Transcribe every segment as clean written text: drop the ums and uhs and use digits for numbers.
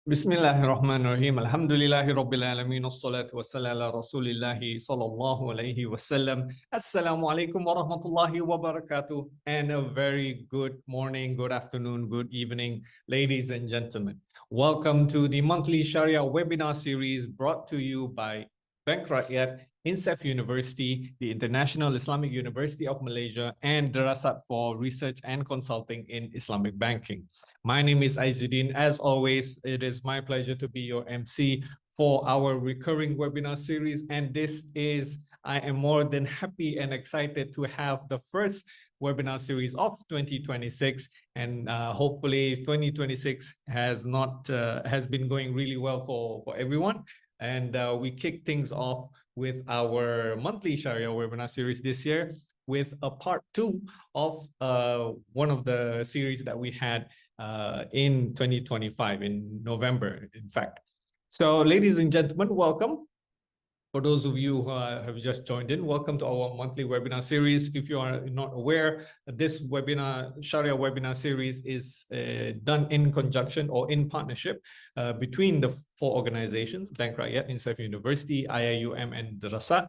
Bismillahirrahmanirrahim. Alhamdulillahi Rabbil Alamin. Wassalatu wassalamu ala Rasulillahi sallallahu alaihi wasallam. Assalamualaikum warahmatullahi wabarakatuh. And a very good morning, good afternoon, good evening, ladies and gentlemen. Welcome to the Monthly Shariah Webinar series brought to you by Bank Rakyat, INCEIF University, the International Islamic University of Malaysia, and Derasat for Research and Consulting in Islamic Banking. My name is Izzuddin. As always, it is my pleasure to be your MC for our recurring webinar series. And I am more than happy and excited to have the first webinar series of 2026. And hopefully 2026 has been going really well for everyone. And we kick things off with our monthly Sharia webinar series this year with a part 2 of one of the series that we had in 2025, in November, in fact. So, ladies and gentlemen, welcome. For those of you who have just joined in, welcome to our monthly webinar series. If you are not aware, this Sharia webinar series is done in conjunction or in partnership between the 4 organizations, Bank Rakyat, INCEIF University, IIUM, and Derasat,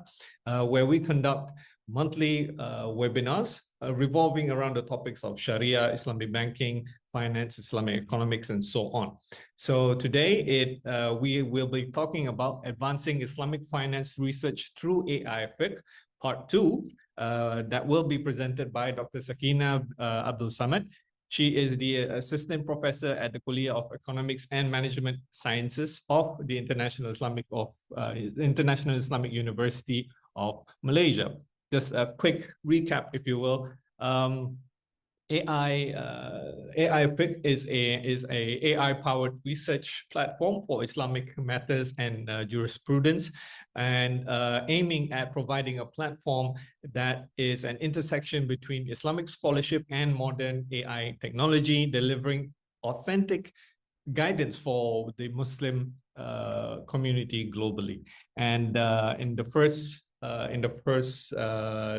where we conduct monthly webinars revolving around the topics of Sharia, Islamic banking, finance, Islamic economics, and so on. So today we will be talking about advancing Islamic finance research through AI Fiqh, part 2, that will be presented by Dr. Sakinah Abdul Samat. She is the assistant professor at the Kuliah of Economics and Management Sciences of the International Islamic University of Malaysia. Just a quick recap, if you will. AI Fiqh is a AI-powered research platform for Islamic matters and jurisprudence, and aiming at providing a platform that is an intersection between Islamic scholarship and modern AI technology, delivering authentic guidance for the Muslim community globally. And in the first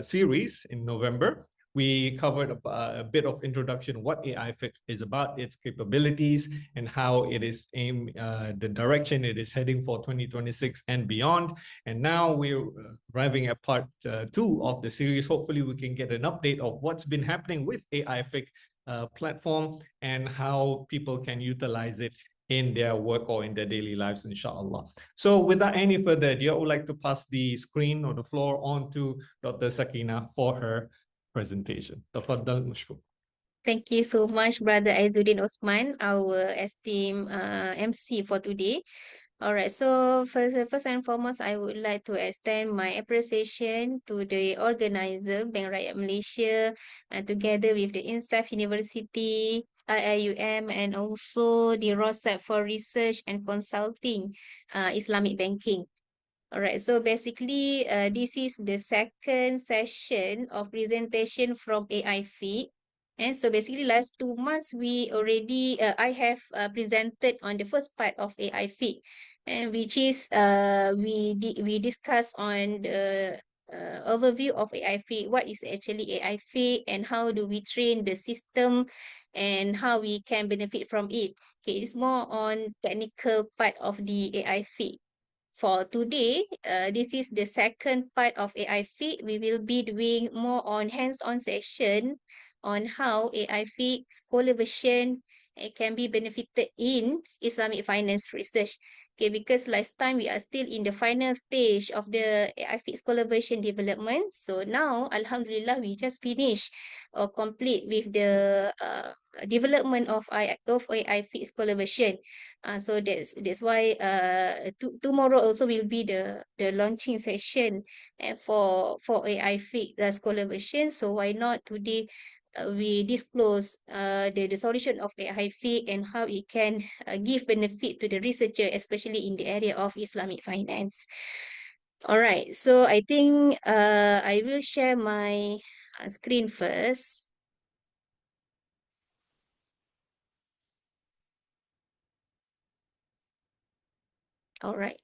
series in November, we covered a bit of introduction, what AI Fiqh is about, its capabilities, and how it is aimed, the direction it is heading for 2026 and beyond. And now we're arriving at part 2 of the series. Hopefully we can get an update of what's been happening with AI Fiqh platform and how people can utilize it in their work or in their daily lives, inshallah. So without any further ado, I would like to pass the screen or the floor on to Dr. Sakinah for her presentation. Tafaddal mashkoor. Thank you so much, Brother Izzuddin Osman, our esteemed MC for today. All right, so first and foremost, I would like to extend my appreciation to the organizer, Bank Rakyat Malaysia, together with the INCEIF University, IIUM, and also the Derasat for Research and Consulting, Islamic Banking. All right, so basically, this is the second session of presentation from AI Fiqh. And so basically last 2 months, we already, I have presented on the first part of AI Fiqh, and which is we discussed on the overview of AI Fiqh, what is actually AI Fiqh, and how do we train the system, and how we can benefit from it. Okay, it's more on technical part of the AI Fiqh. For today, this is the second part of AI Fiqh. We will be doing more on hands-on session on how AI Fiqh scholar version can be benefited in Islamic finance research. Okay, because last time we are still in the final stage of the AI Fiqh scholar version development. So now, Alhamdulillah, we just finished or complete with the development of AI Fiqh scholar version. So that's why tomorrow also will be the launching session for AI Fiqh the scholar version. So why not today we disclose the solution of AI Fiqh and how it can give benefit to the researcher, especially in the area of Islamic finance. All right, so I think I will share my screen first. All right.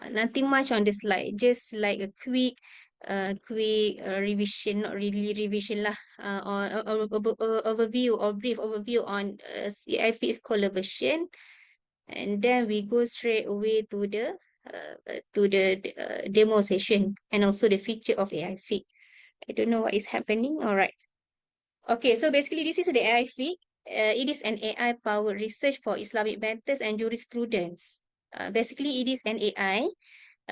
Nothing much on the slide, just like a quick quick revision, not really revision lah, or overview or brief overview on AI Fiqh's collaboration, and then we go straight away to the demo session and also the feature of AI Fiqh. I don't know what is happening. All right. Okay, so basically this is the AI Fiqh. It is an AI-powered research for Islamic matters and jurisprudence. Basically, it is an AI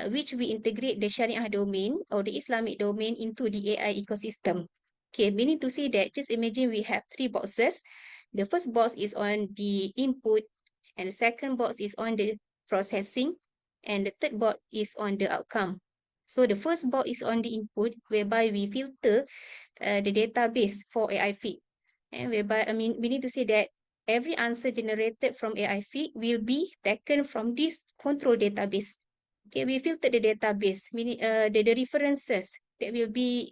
which we integrate the Shariah domain or the Islamic domain into the AI ecosystem. Okay, meaning to say that just imagine we have three boxes. The first box is on the input, and the second box is on the processing, and the third box is on the outcome. So the first box is on the input, whereby we filter the database for AI Fiqh. And whereby, meaning to say that every answer generated from AI Fiqh will be taken from this control database. Okay, we filter the database, meaning the references that will be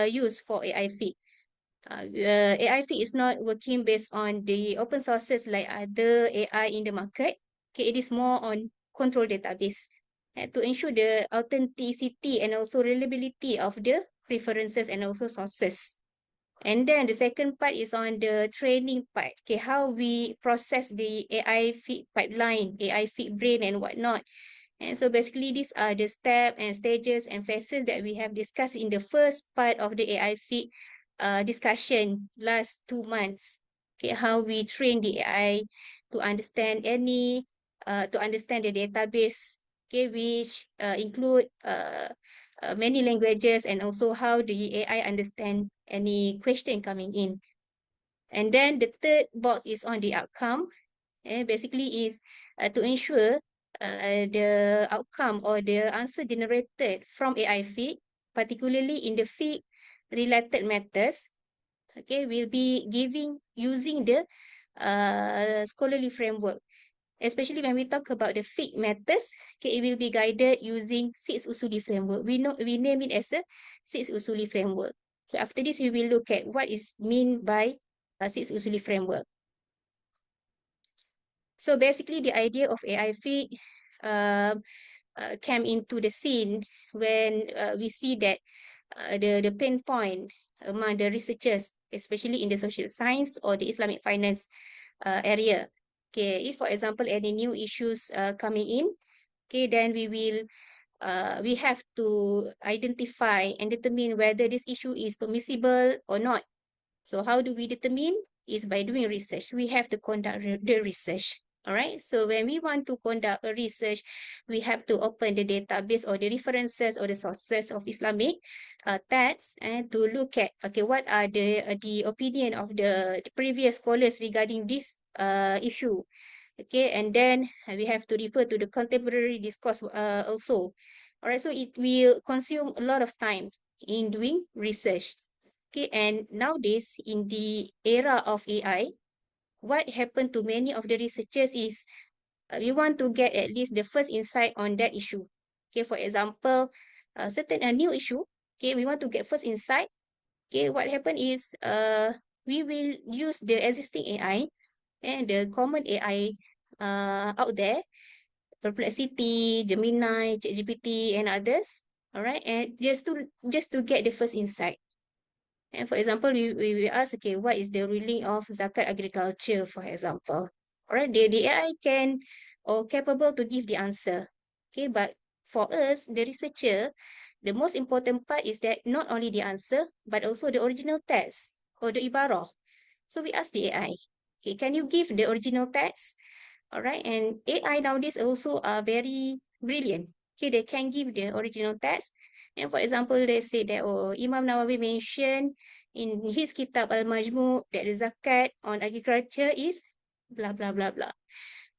used for AI Fiqh. AI Fiqh is not working based on the open sources like other AI in the market. Okay, it is more on control database to ensure the authenticity and also reliability of the references and also sources. And then the second part is on the training part. Okay, how we process the AI Fiqh pipeline, AI Fiqh brain and whatnot. And so basically these are the steps and stages and phases that we have discussed in the first part of the AI Fiqh discussion last 2 months. Okay, how we train the AI to understand to understand the database, okay, which include many languages, and also how the AI understand any question coming in. And then the third box is on the outcome. Basically is to ensure the outcome or the answer generated from AI Fiqh, particularly in the Fiqh related matters, okay, will be using the scholarly framework. Especially when we talk about the Fiqh matters, okay, it will be guided using 6 Usuli framework. We name it as a 6 Usuli framework. Okay, after this, we will look at what is mean by 6 Usuli framework. So basically, the idea of AI Fiqh came into the scene when we see that the pain point among the researchers, especially in the social science or the Islamic finance area. Okay, if for example any new issues coming in, okay, then we have to identify and determine whether this issue is permissible or not. So how do we determine? Is by doing research. We have to conduct the research. All right. So when we want to conduct a research, we have to open the database or the references or the sources of Islamic texts and to look at, okay, what are the opinion of the previous scholars regarding this issue. Okay, and then we have to refer to the contemporary discourse also. All right. So it will consume a lot of time in doing research. Okay, and nowadays in the era of AI, what happened to many of the researchers is we want to get at least the first insight on that issue. Okay, for example, certain new issue, okay, we want to get first insight. Okay, what happened is we will use the existing AI and the common AI out there, Perplexity, Gemini, ChatGPT, and others. All right, and just to get the first insight. And for example, we ask, okay, what is the ruling of zakat agriculture, for example? Alright, the AI can or capable to give the answer. Okay, but for us, the researcher, the most important part is that not only the answer, but also the original text or the ibarah. So we ask the AI, okay, can you give the original text? Alright, and AI nowadays also are very brilliant. Okay, they can give the original text. And for example, they say that, oh, Imam Nawawi mentioned in his kitab Al-Majmu' that the zakat on agriculture is blah, blah, blah, blah.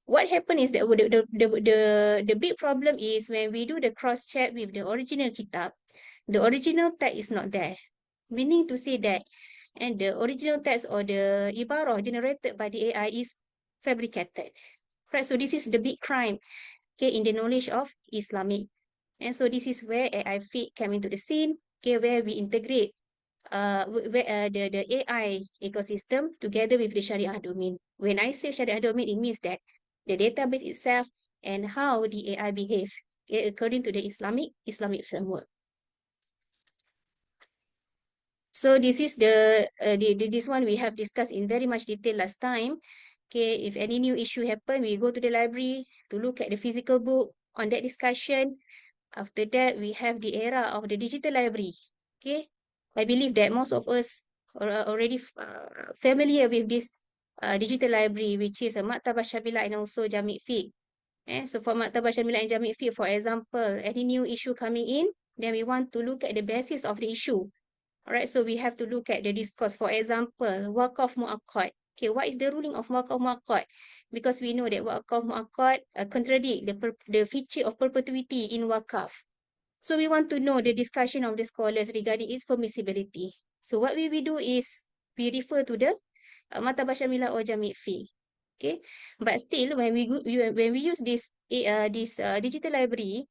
What happened is that the big problem is when we do the cross-check with the original kitab, the original text is not there. Meaning to say that, and the original text or the ibarah generated by the AI is fabricated. Right, so this is the big crime, okay, in the knowledge of Islamic. And so this is where AI Fiqh came into the scene, okay, where we integrate the AI ecosystem together with the Sharia domain. When I say Sharia domain, it means that the database itself and how the AI behave, okay, according to the Islamic framework. So this is this one we have discussed in very much detail last time. Okay, if any new issue happen, we go to the library to look at the physical book on that discussion. After that, we have the era of the digital library. Okay, I believe that most of us are already familiar with this digital library, which is a Maktabah Syamila and also Jami' Fiqh. So for Maktabah Syamila and Jami' Fiqh, for example, any new issue coming in, then we want to look at the basis of the issue. Alright, so we have to look at the discourse. For example, Waqaf Mu'aqqad. Okay, what is the ruling of Waqaf Mu'aqqad? Because we know that Waqaf Mu'aqqad contradict the feature of perpetuity in Waqaf. So we want to know the discussion of the scholars regarding its permissibility. So what we will do is we refer to the Maktabah Syamila or Jami' Fiqh. Okay, but still when we use this digital library,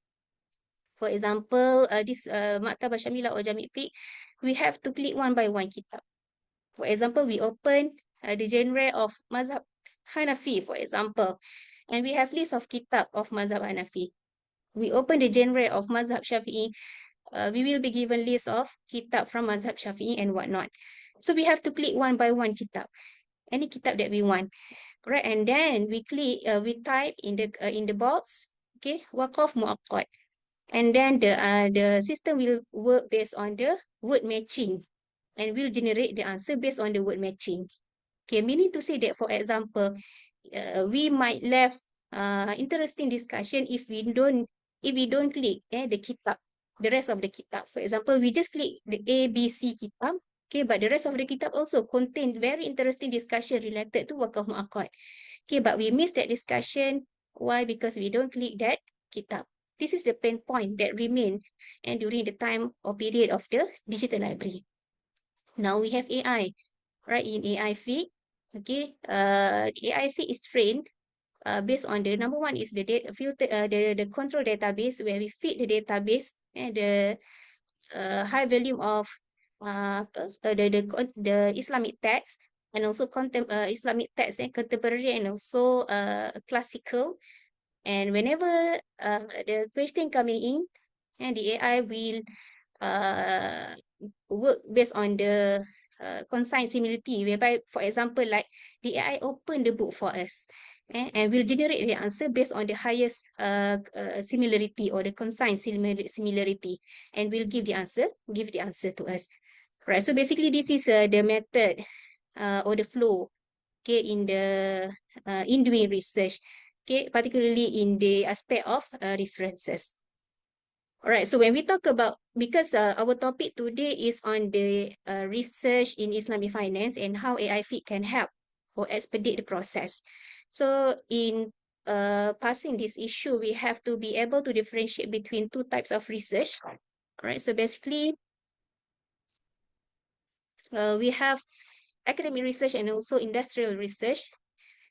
for example, this Maktabah Syamila or Jami' Fiqh, we have to click one by one kitab. For example, we open the genre of Mazhab Hanafi, for example, and we have list of kitab of Mazhab Hanafi. We open the genre of Mazhab Shafi'i, we will be given list of kitab from Mazhab Shafi'i and whatnot. So we have to click one by one kitab, any kitab that we want, right? And then we click, we type in the box, okay, Waqaf Mu'aqqad. And then the system will work based on the word matching and will generate the answer based on the word matching. Okay, meaning to say that, for example, we might left interesting discussion if we don't click the kitab, the rest of the kitab. For example, we just click the A, B, C kitab, okay, but the rest of the kitab also contain very interesting discussion related to Waqaf Mu'aqqad. Okay, but we missed that discussion. Why? Because we don't click that kitab. This is the pain point that remain and during the time or period of the digital library. Now we have AI, right? In AI Fiqh, okay, the AI Fiqh is trained based on the number one is the data filter, the control database where we feed the database and the high volume of the Islamic text and also Islamic text and contemporary and also classical. And whenever the question coming in, and the AI will work based on the consign similarity, whereby, for example, like the AI open the book for us and will generate the answer based on the highest similarity or the consign similarity and will give the answer to us. Right, so basically this is the method or the flow, okay, in doing research, okay, particularly in the aspect of references. All right, so when we talk about, because our topic today is on the research in Islamic finance and how AI Fiqh can help or expedite the process. So in passing this issue, we have to be able to differentiate between two types of research. All right, so basically, we have academic research and also industrial research.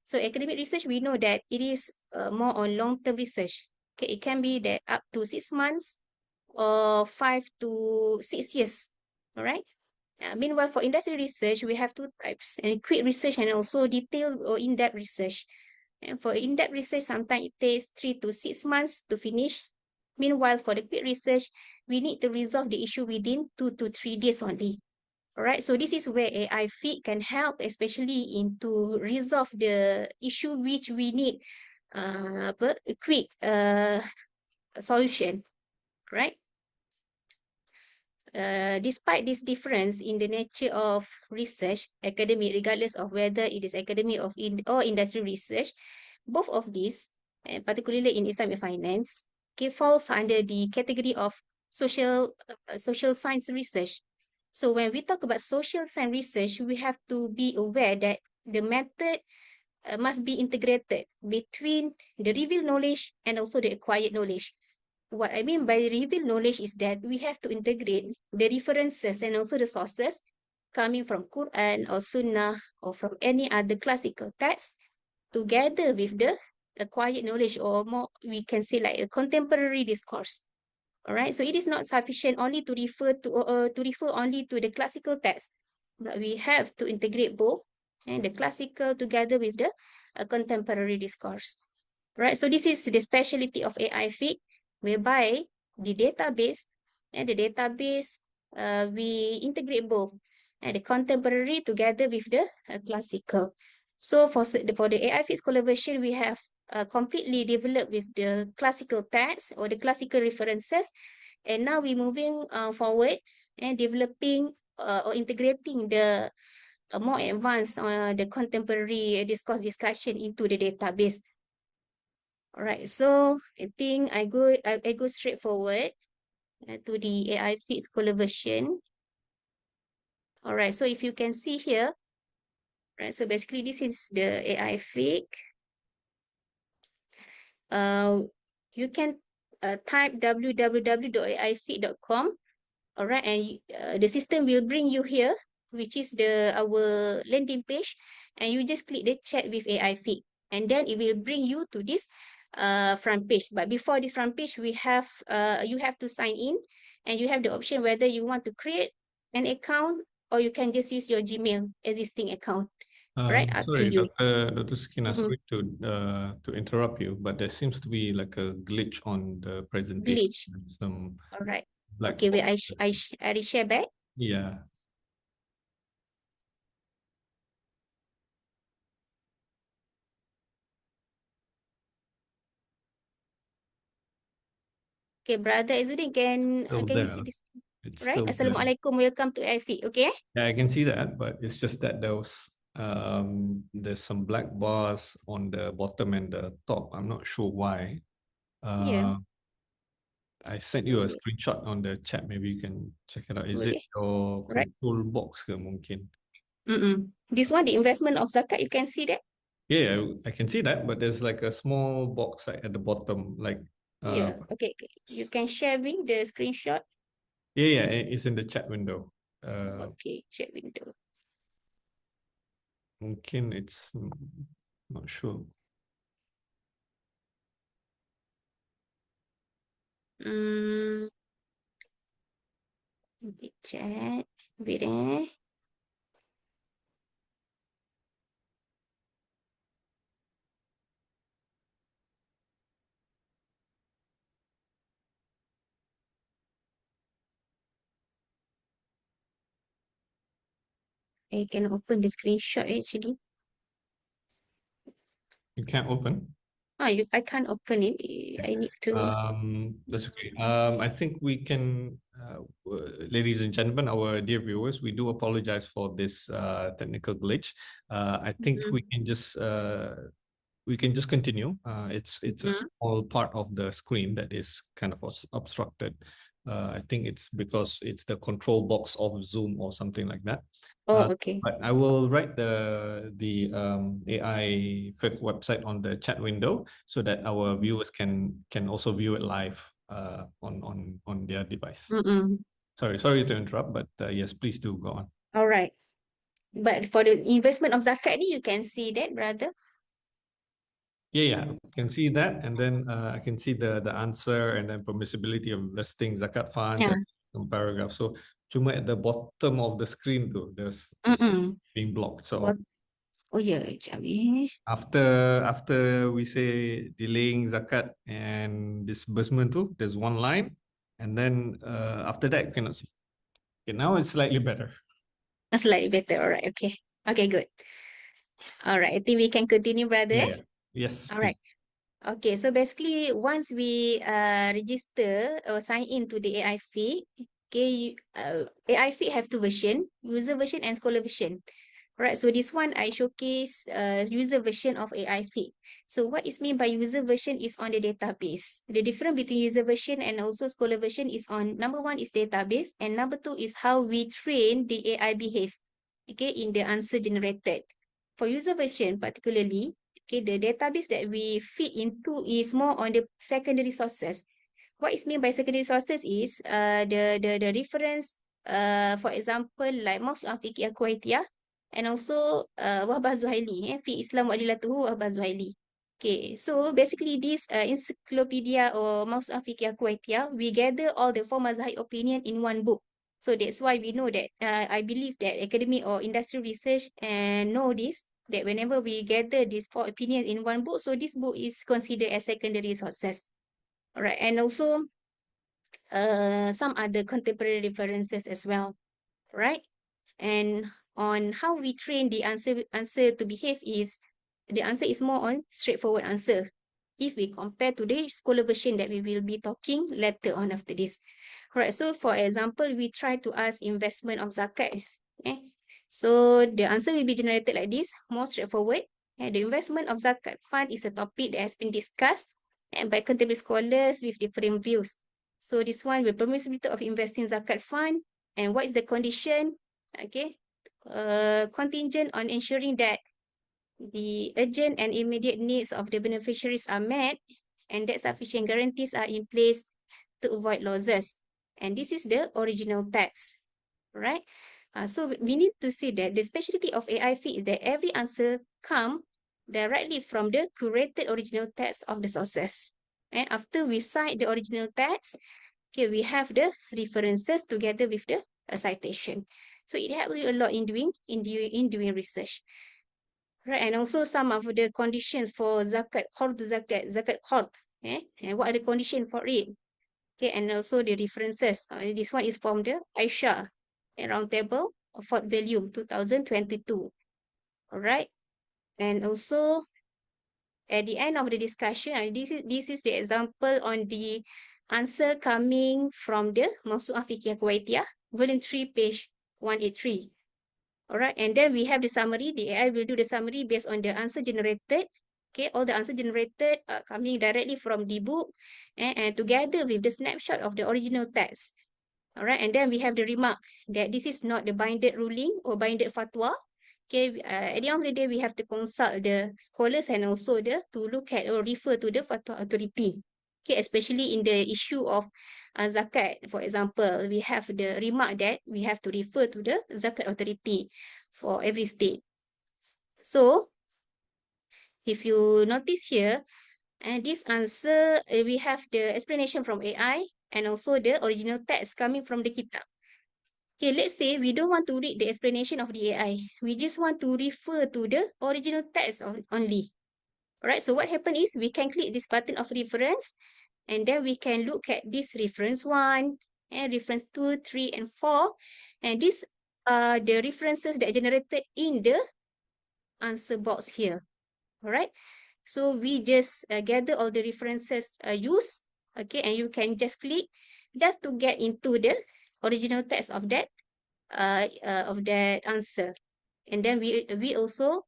So academic research, we know that it is more on long-term research. Okay, it can be that up to 6 months or 5 to 6 years. All right. Meanwhile, for industrial research, we have two types: and quick research and also detailed or in-depth research. And for in-depth research, sometimes it takes 3 to 6 months to finish. Meanwhile, for the quick research, we need to resolve the issue within 2 to 3 days only. All right, so this is where AI Fiqh can help, especially to resolve the issue which we need a quick solution, right? Despite this difference in the nature of research, academic, regardless of whether it is academic or industrial research, both of these, particularly in Islamic finance, falls under the category of social science research. So when we talk about social science research, we have to be aware that the method must be integrated between the revealed knowledge and also the acquired knowledge. What I mean by revealed knowledge is that we have to integrate the references and also the sources coming from Quran or Sunnah or from any other classical text together with the acquired knowledge, or more, we can say like a contemporary discourse. All right, so it is not sufficient only to refer only to the classical text, but we have to integrate both and the classical together with the contemporary discourse. Right, so this is the specialty of AI Fiqh, whereby the database we integrate both, the contemporary together with the classical. So for the AI Fix collaboration, we have completely developed with the classical text or the classical references, and now we're moving forward and developing or integrating the more advanced the contemporary discourse discussion into the database. All right, so I think I go straight forward to the AI Fix collaboration. All right, so if you can see here, right, so basically this is the AI Fix. You can type www.aifit.com. All right, and the system will bring you here, which is our landing page, and you just click the chat with AI Fix, and then it will bring you to this front page. But before this front page, we have you have to sign in, and you have the option whether you want to create an account or you can just use your Gmail existing account. Right, up to Sorry, you. Dr. Sakinah, sorry to interrupt you, but there seems to be like a glitch on the presentation. Glitch. Some All right. black Okay, wait, box. I share back. Yeah. Okay, Brother Izzuddin, Still can you there. see this? It's Right. still there. Assalamualaikum. Welcome to IFIC. Okay. Yeah, I can see that, but it's just that there's some black bars on the bottom and the top. I'm not sure why. Yeah. I sent you a screenshot on the chat. Maybe you can check it out. Is it Okay. your Right. control box ke mungkin? This one, the investment of zakat, you can see that. Yeah, I can see that, but there's like a small box like at the bottom, like Yeah. Okay. You can share me the screenshot. yeah, it's in the chat window. Okay. Chat window. Mungkin it's not sure. The chat. Wait eh. I can open the screenshot actually. You can't open. I can't open it. I need to. That's okay. I think we can, ladies and gentlemen, our dear viewers, we do apologize for this technical glitch. I think we can just continue. It's a small part of the screen that is kind of obstructed. I think it's because it's the control box of Zoom or something like that. Okay. But I will write the AI Fiqh website on the chat window so that our viewers can also view it live on their device. Sorry to interrupt, but yes, please do go on. All right. But for the investment of zakat, you can see that, brother. Yeah, I can see that, and then I can see the answer and then permissibility of investing zakat funds and some paragraph. So cuma at the bottom of the screen too, there's being blocked. So oh yeah, sekejap eh. after we say delaying zakat and disbursement too, there's one line, and then after that you cannot see. Okay, now it's slightly better. Slightly better. All right. Okay. Okay, good. All right. I think we can continue, brother. Yeah. Yes. All right. Okay. So basically, once we register or sign in to the AI Fix, okay, AI Fix have two version, user version and scholar version. Right, so this one I showcase user version of AI Fix. So what is mean by user version is on the database. The difference between user version and also scholar version is on number one is database and number two is how we train the AI behave. Okay, in the answer generated. For user version particularly, okay, the database that we feed into is more on the secondary sources. What is mean by secondary sources is the reference, for example, like Mawsu'ah Fiqh Al-Kuwaitiyah and also Wahbah Zuhaili, Fi Islam Wa'adilatuhu Wahbah Zuhaili. Okay, so basically this encyclopedia or Mawsu'ah Fiqh Al-Kuwaitiyah, we gather all the four mazhab opinion in one book. So that's why we know that, I believe that academic or industry research and know this, that whenever we gather these four opinions in one book, so this book is considered as secondary sources. Alright, and also some other contemporary references as well, right? And on how we train the answer to behave is, the answer is more on straightforward answer. If we compare to the scholar version that we will be talking later on after this. Alright, so for example, we try to ask investment of zakat. Okay? So the answer will be generated like this, more straightforward. And the investment of zakat fund is a topic that has been discussed and by contemporary scholars with different views. So this one will permissibility of investing zakat fund, and what is the condition? Okay, contingent on ensuring that the urgent and immediate needs of the beneficiaries are met and that sufficient guarantees are in place to avoid losses. And this is the original text, right? So we need to see that the specialty of AI Fiqh is that every answer comes directly from the curated original text of the sources. And after we cite the original text, okay, we have the references together with the citation. So it helps you a lot in doing research. Right, and also some of the conditions for zakat qard, and what are the conditions for it? Okay, and also the references. This one is from the Aisha Roundtable, 4th volume, 2022. All right, and also at the end of the discussion, this is the example on the answer coming from the Mawsu'ah Fiqhiyah Kuwaitiyah, volume 3, page 183. All right, and then we have the summary. The AI will do the summary based on the answer generated. Okay, all the answer generated coming directly from the book, and together with the snapshot of the original text. All right, and then we have the remark that this is not the binded ruling or binded fatwa. Okay, at the end of the day, we have to consult the scholars and also to look at or refer to the fatwa authority. Okay, especially in the issue of zakat. For example, we have the remark that we have to refer to the zakat authority for every state. So, if you notice here, and this answer, we have the explanation from AI and also the original text coming from the kitab. Okay, let's say we don't want to read the explanation of the AI. We just want to refer to the original text only. Alright, so what happens is we can click this button of reference, and then we can look at this reference 1, and reference 2, 3, and 4. And these are the references that are generated in the answer box here. Alright, so we just gather all the references used, okay, and you can just click just to get into the original text of that answer. And then we also,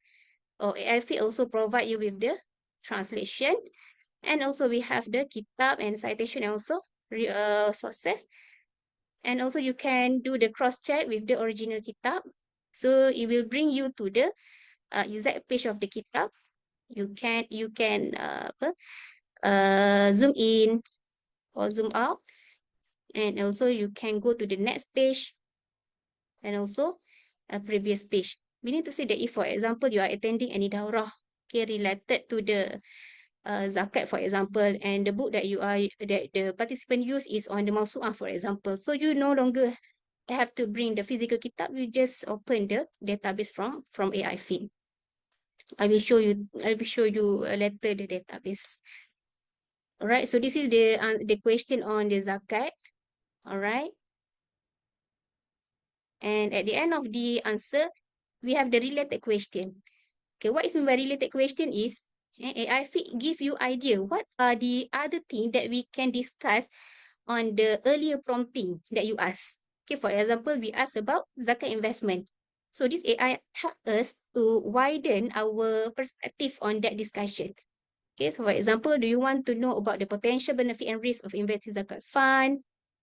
or AI Fiqh also provide you with the translation, and also we have the kitab and citation and also sources. And also you can do the cross check with the original kitab. So it will bring you to the exact page of the kitab. You can zoom in or zoom out, and also you can go to the next page and also a previous page. Meaning to say that if, for example, you are attending any daurah, okay, related to the zakat, for example, and the book that the participant use is on the Mawsu'ah, for example, so you no longer have to bring the physical kitab. You just open the database from AI Fiqh. I will show you later the database. All right, so this is the question on the zakat. All right, and at the end of the answer, we have the related question. Okay, what is meant by related question is AI Fiqh give you idea what are the other things that we can discuss on the earlier prompting that you ask. Okay, for example, we ask about zakat investment. So this AI help us to widen our perspective on that discussion. Okay, so for example, do you want to know about the potential benefit and risk of investing zakat fund?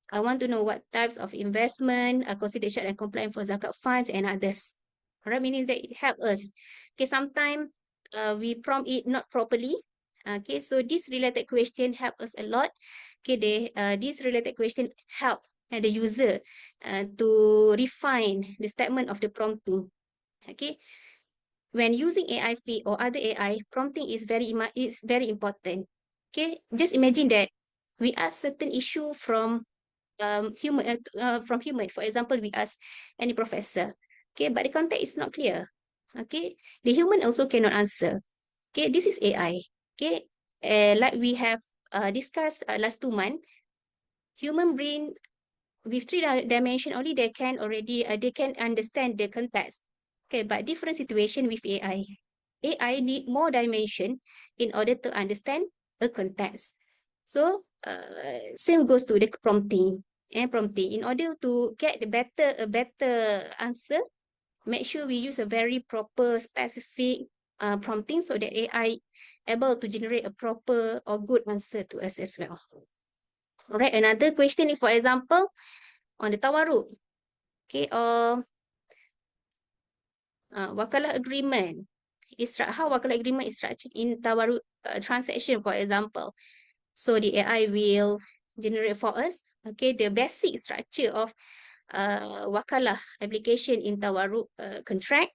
I want to know what types of investment are considered shariah and compliant for zakat funds and others. Alright, meaning that it helps us. Okay, sometimes we prompt it not properly. Okay, so this related question help us a lot. Okay, this related question help the user to refine the statement of the prompting. Okay, when using AI Fiqh or other AI, prompting is very important. Okay, just imagine that we ask certain issue from human. For example, we ask any professor. Okay, but the context is not clear. Okay, the human also cannot answer. Okay, this is AI. Okay, like we have discussed last 2 months. human brain with three dimension only, they can understand the context. Okay, but different situation with AI. AI need more dimension in order to understand a context. So same goes to the prompting. Prompting, in order to get a better answer, make sure we use a very proper, specific prompting so that AI able to generate a proper or good answer to us as well. All right, another question is, for example, on the tawarruk, okay, or wakalah agreement. How wakalah agreement is structured in tawarruk transaction, for example. So the AI will generate for us, okay, the basic structure of wakalah application in tawarruk contract,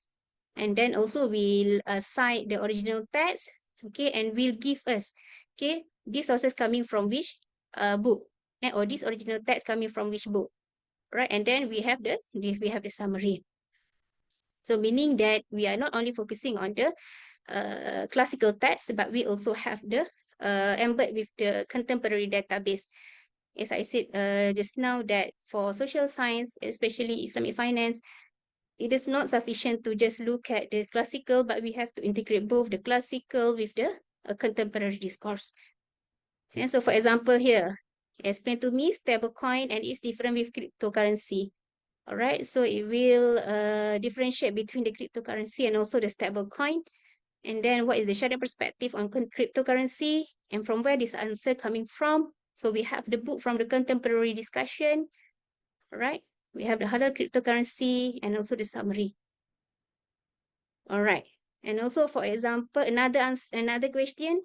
and then also we'll cite the original text, okay, and will give us, okay, this sources coming from which book, or this original text coming from which book, right? And then we have the summary. So meaning that we are not only focusing on the classical text, but we also have the embed with the contemporary database. As I said just now, that for social science, especially Islamic finance, it is not sufficient to just look at the classical, but we have to integrate both the classical with the contemporary discourse. And so, for example, here, explain to me stablecoin and it's different with cryptocurrency. All right, so it will differentiate between the cryptocurrency and also the stablecoin. And then what is the Sharia perspective on cryptocurrency, and from where this answer coming from? So we have the book from the contemporary discussion, all right? We have the halal cryptocurrency and also the summary. All right. And also, for example, another question,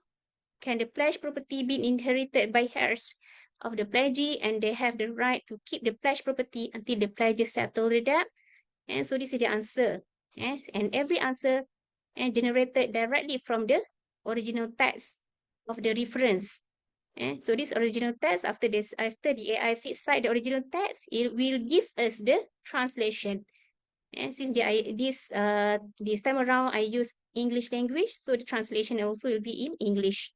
can the pledged property be inherited by heirs of the pledgee, and they have the right to keep the pledged property until the pledgee settle the debt? And so this is the answer. And every answer generated directly from the original text of the reference. So this original text, after the AI fits cite the original text, it will give us the translation. And since this time around I use English language, so the translation also will be in English.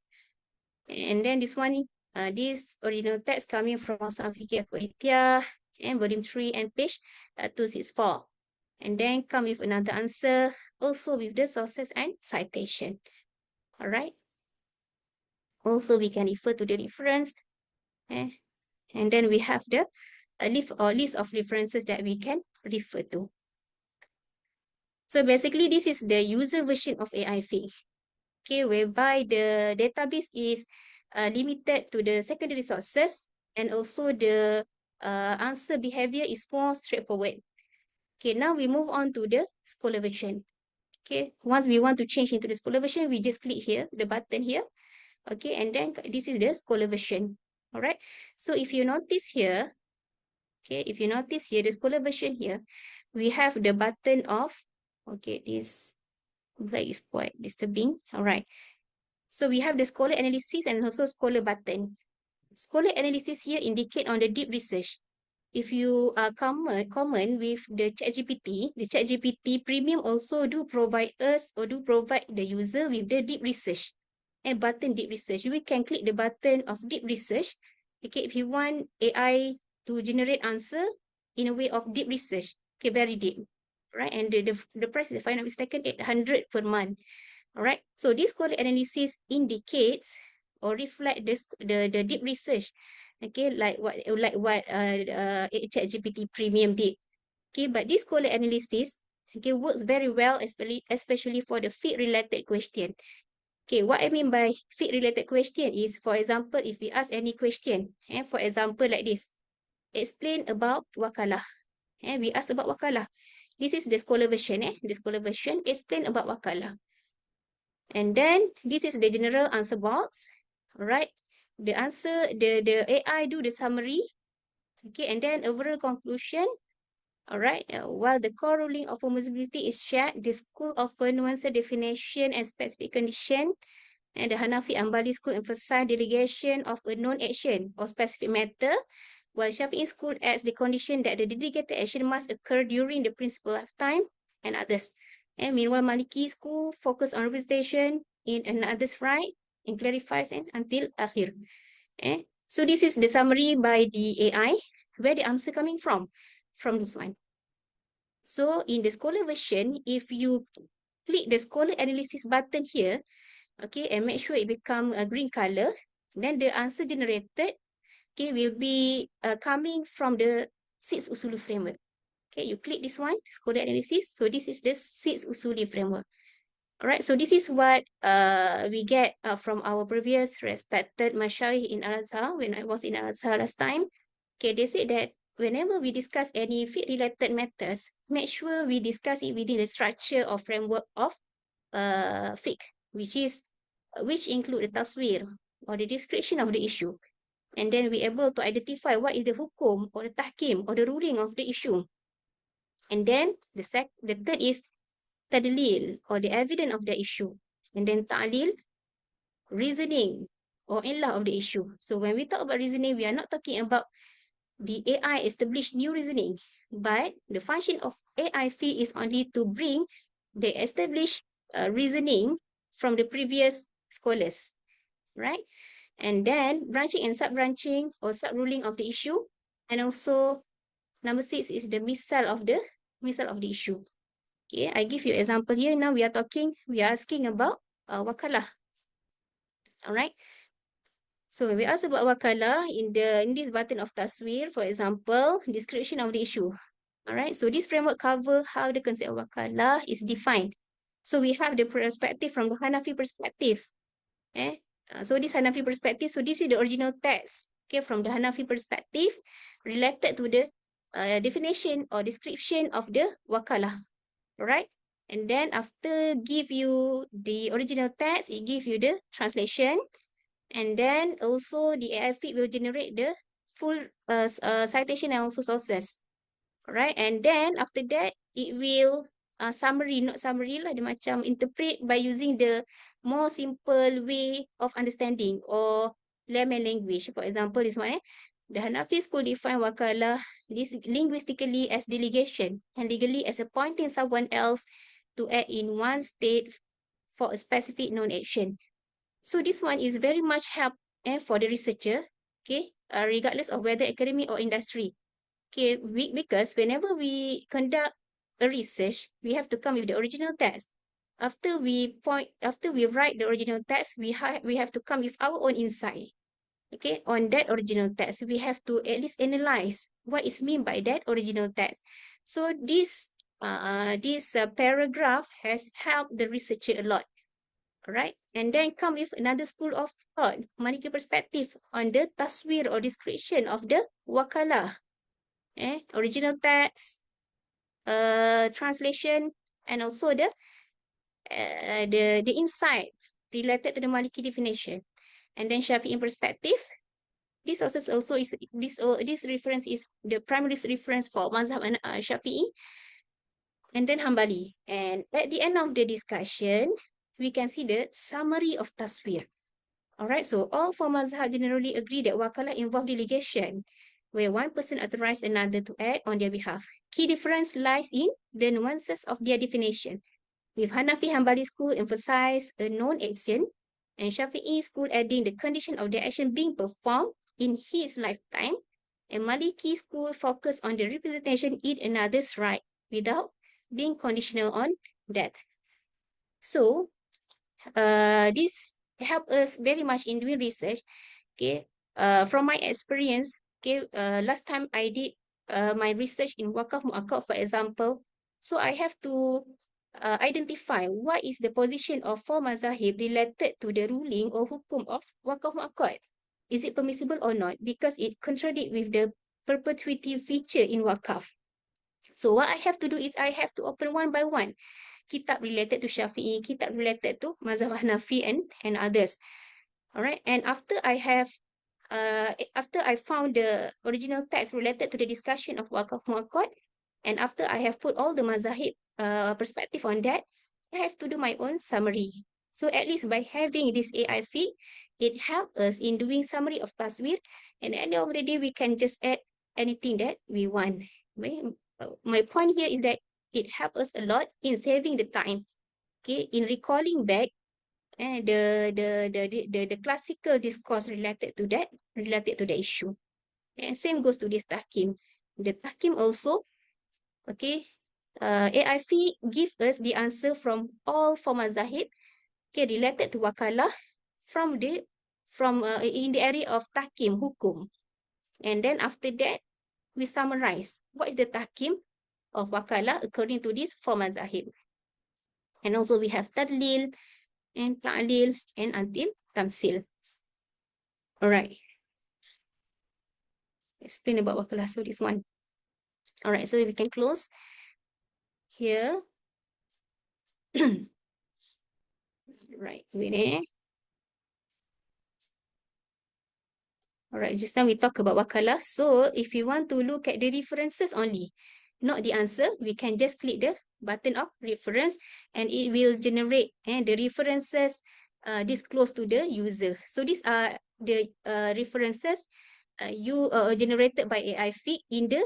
And then this one, this original text coming from Masalah Fiqh Kuwaitiyah, and volume 3 and page 264. And then come with another answer, also with the sources and citation. All right. Also, we can refer to the reference. And then we have the list of references that we can refer to. So basically, this is the user version of AI Fiqh, okay, whereby the database is limited to the secondary sources, and also the answer behavior is more straightforward. Okay, now we move on to the scholar version. Okay, once we want to change into the scholar version, we just click here, the button here. Okay, and then this is the scholar version. All right, so if you notice here, okay, if you notice here, the scholar version here, we have the button of, okay, this flag is quite disturbing. All right, so we have the scholar analysis and also scholar button. Scholar analysis here indicate on the deep research. If you are common with the ChatGPT Premium also do provide us, or do provide the user with the deep research and button deep research. We can click the button of deep research. Okay, if you want AI to generate answer in a way of deep research, okay, very deep, right? And the price, if I'm not mistaken, 800 per month. All right, so this scholar analysis indicates or reflect the deep research, okay, like what ChatGPT Premium did. Okay, but this scholar analysis, okay, works very well, especially for the fiqh related question. Okay, what I mean by fiqh related question is, for example, if we ask any question, for example like this, explain about wakalah. We ask about wakalah. This is the scholar version. The scholar version, explain about wakalah. And then this is the general answer box. All right, the answer, the AI do the summary. Okay, and then overall conclusion. All right, while the core ruling of permissibility is shared, the school offer nuanced definition and specific condition, and the Hanafi Ambali school emphasize delegation of a known action or specific matter, while Shafi'i school adds the condition that the delegated action must occur during the principal lifetime, and others. And meanwhile, Maliki school focus on representation in another's right and clarifies and until akhir. So this is the summary by the AI. Where the answer coming from? From this one. So in the Scholar version, if you click the Scholar analysis button here, okay, and make sure it become a green color, then the answer generated, okay, will be coming from the 6 Usuli framework. Okay, you click this one, Scholar analysis. So this is the 6 Usuli framework. All right, so this is what we get from our previous respected Mashaykh in Al-Azhar when I was in Al-Azhar last time. Okay, they said that whenever we discuss any fiqh-related matters, make sure we discuss it within the structure or framework of fiqh, which include the taswir or the description of the issue. And then we're able to identify what is the hukum or the tahkim or the ruling of the issue. And then the third is tadlil or the evidence of the issue. And then ta'lil, reasoning or illah of the issue. So when we talk about reasoning, we are not talking about the AI established new reasoning, but the function of AI fee is only to bring the established reasoning from the previous scholars, right? And then branching and sub-branching or sub-ruling of the issue. And also number 6 is the misal of the issue. Okay, I give you example here. Now we are asking about wakalah. All right. So when we ask about wakalah in this button of taswir, for example, description of the issue. All right. So this framework cover how the concept of wakalah is defined. So we have the perspective from the Hanafi perspective. So this Hanafi perspective. So this is the original text. Okay, from the Hanafi perspective, related to the definition or description of the wakalah. Alright, and then after give you the original text, it give you the translation, and then also the AI feed will generate the full citation and also sources. Alright, and then after that, it will summary, not summary lah, dia macam interpret by using the more simple way of understanding or layman language. For example, this one, the Hanafi school define wakalah linguistically as delegation and legally as appointing someone else to act in one state for a specific known action. So this one is very much help for the researcher, okay, regardless of whether academic or industry. Okay, because whenever we conduct a research, we have to come with the original text. After we write the original text, we have to come with our own insight. Okay, on that original text, we have to at least analyze what is meant by that original text. So this paragraph has helped the researcher a lot. All right, and then come with another school of thought, Maliki perspective on the taswir or description of the wakalah. Original text, translation, and also the insight related to the Maliki definition. And then Shafi'i perspective. This also is this reference is the primary reference for Mazhab Shafi'i, and then Hanbali. And at the end of the discussion, we can see the summary of taswir. Alright, so all four Mazhab generally agree that wakalah involves delegation, where one person authorizes another to act on their behalf. Key difference lies in the nuances of their definition, with Hanafi Hanbali school emphasize a known action, and Shafi'i school adding the condition of the action being performed in his lifetime, and Maliki school focus on the representation in another's right without being conditional on that. So, this help us very much in doing research. Okay, from my experience, okay, last time I did my research in Waqaf Mu'akkad, for example. So I have to identify what is the position of four mazahib related to the ruling or hukum of Waqaf Mu'akkad. Is it permissible or not? Because it contradicts with the perpetuity feature in Waqaf. So what I have to do is I have to open one by one. Kitab related to Shafi'i, kitab related to Mazhab Hanafi and others. Alright, and after I found the original text related to the discussion of Waqaf Mu'akkad, and after I have put all the mazahib perspective on that, I have to do my own summary. So at least by having this AI feed, it helps us in doing summary of taswir, and at the end of the day, we can just add anything that we want. My point here is that it helps us a lot in saving the time, okay, in recalling back the classical discourse related to that related to the issue. And same goes to this tahkim. The tahkim also, okay, AI Fiqh give us the answer from all four mazahib, okay, related to wakalah from in the area of tahkim, hukum. And then after that, we summarize what is the tahkim of wakalah according to these four mazahib. And also we have tadlil and ta'lil and until tamsil. All right. Explain about wakalah. So this one. All right. So we can close here. Right. Wait there. All right. Just now we talk about wakalah. So if you want to look at the references only, not the answer, we can just click the button of reference and it will generate the references disclosed to the user. So these are the references generated by AI Fiqh in the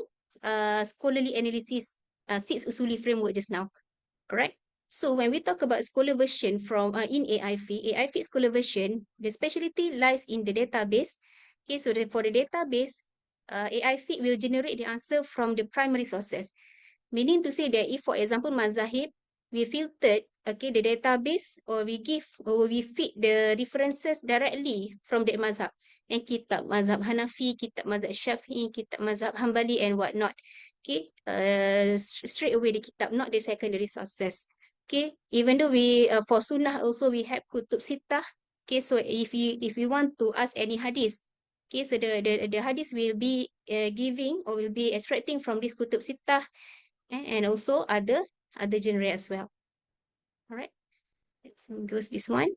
scholarly analysis 6 usuli framework just now. Correct? So when we talk about scholar version from in AI Fiqh scholar version, the specialty lies in the database. Okay, so for the database, AI Fiqh will generate the answer from the primary sources. Meaning to say that if, for example, mazahib, we filtered, okay, the database, or we feed the references directly from the mazhab. And kitab mazhab Hanafi, kitab mazhab Syafi'i, kitab mazhab Hanbali and whatnot. Okay, straight away the kitab, not the secondary sources. Okay, even though we, for sunnah also we have kutub sittah. Okay, so if you want to ask any hadith, okay, so the hadith will be giving or will be extracting from this kutub sittah, and also other genre as well. All right, so goes this one,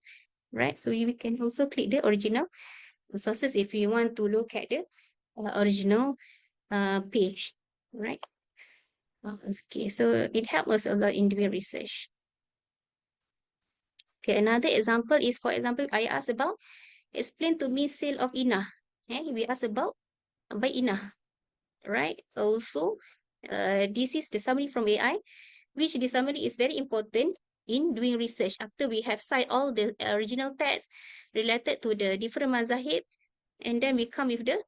right? So we can also click the original sources if you want to look at the original page, right? Okay, so it helps us a lot in doing research. Okay, another example is, for example, I asked about explain to me sale of inah. We asked about buy inah, right? Also, this is the summary from AI, which the summary is very important in doing research. After we have cited all the original text related to the different mazahib, and then we come with the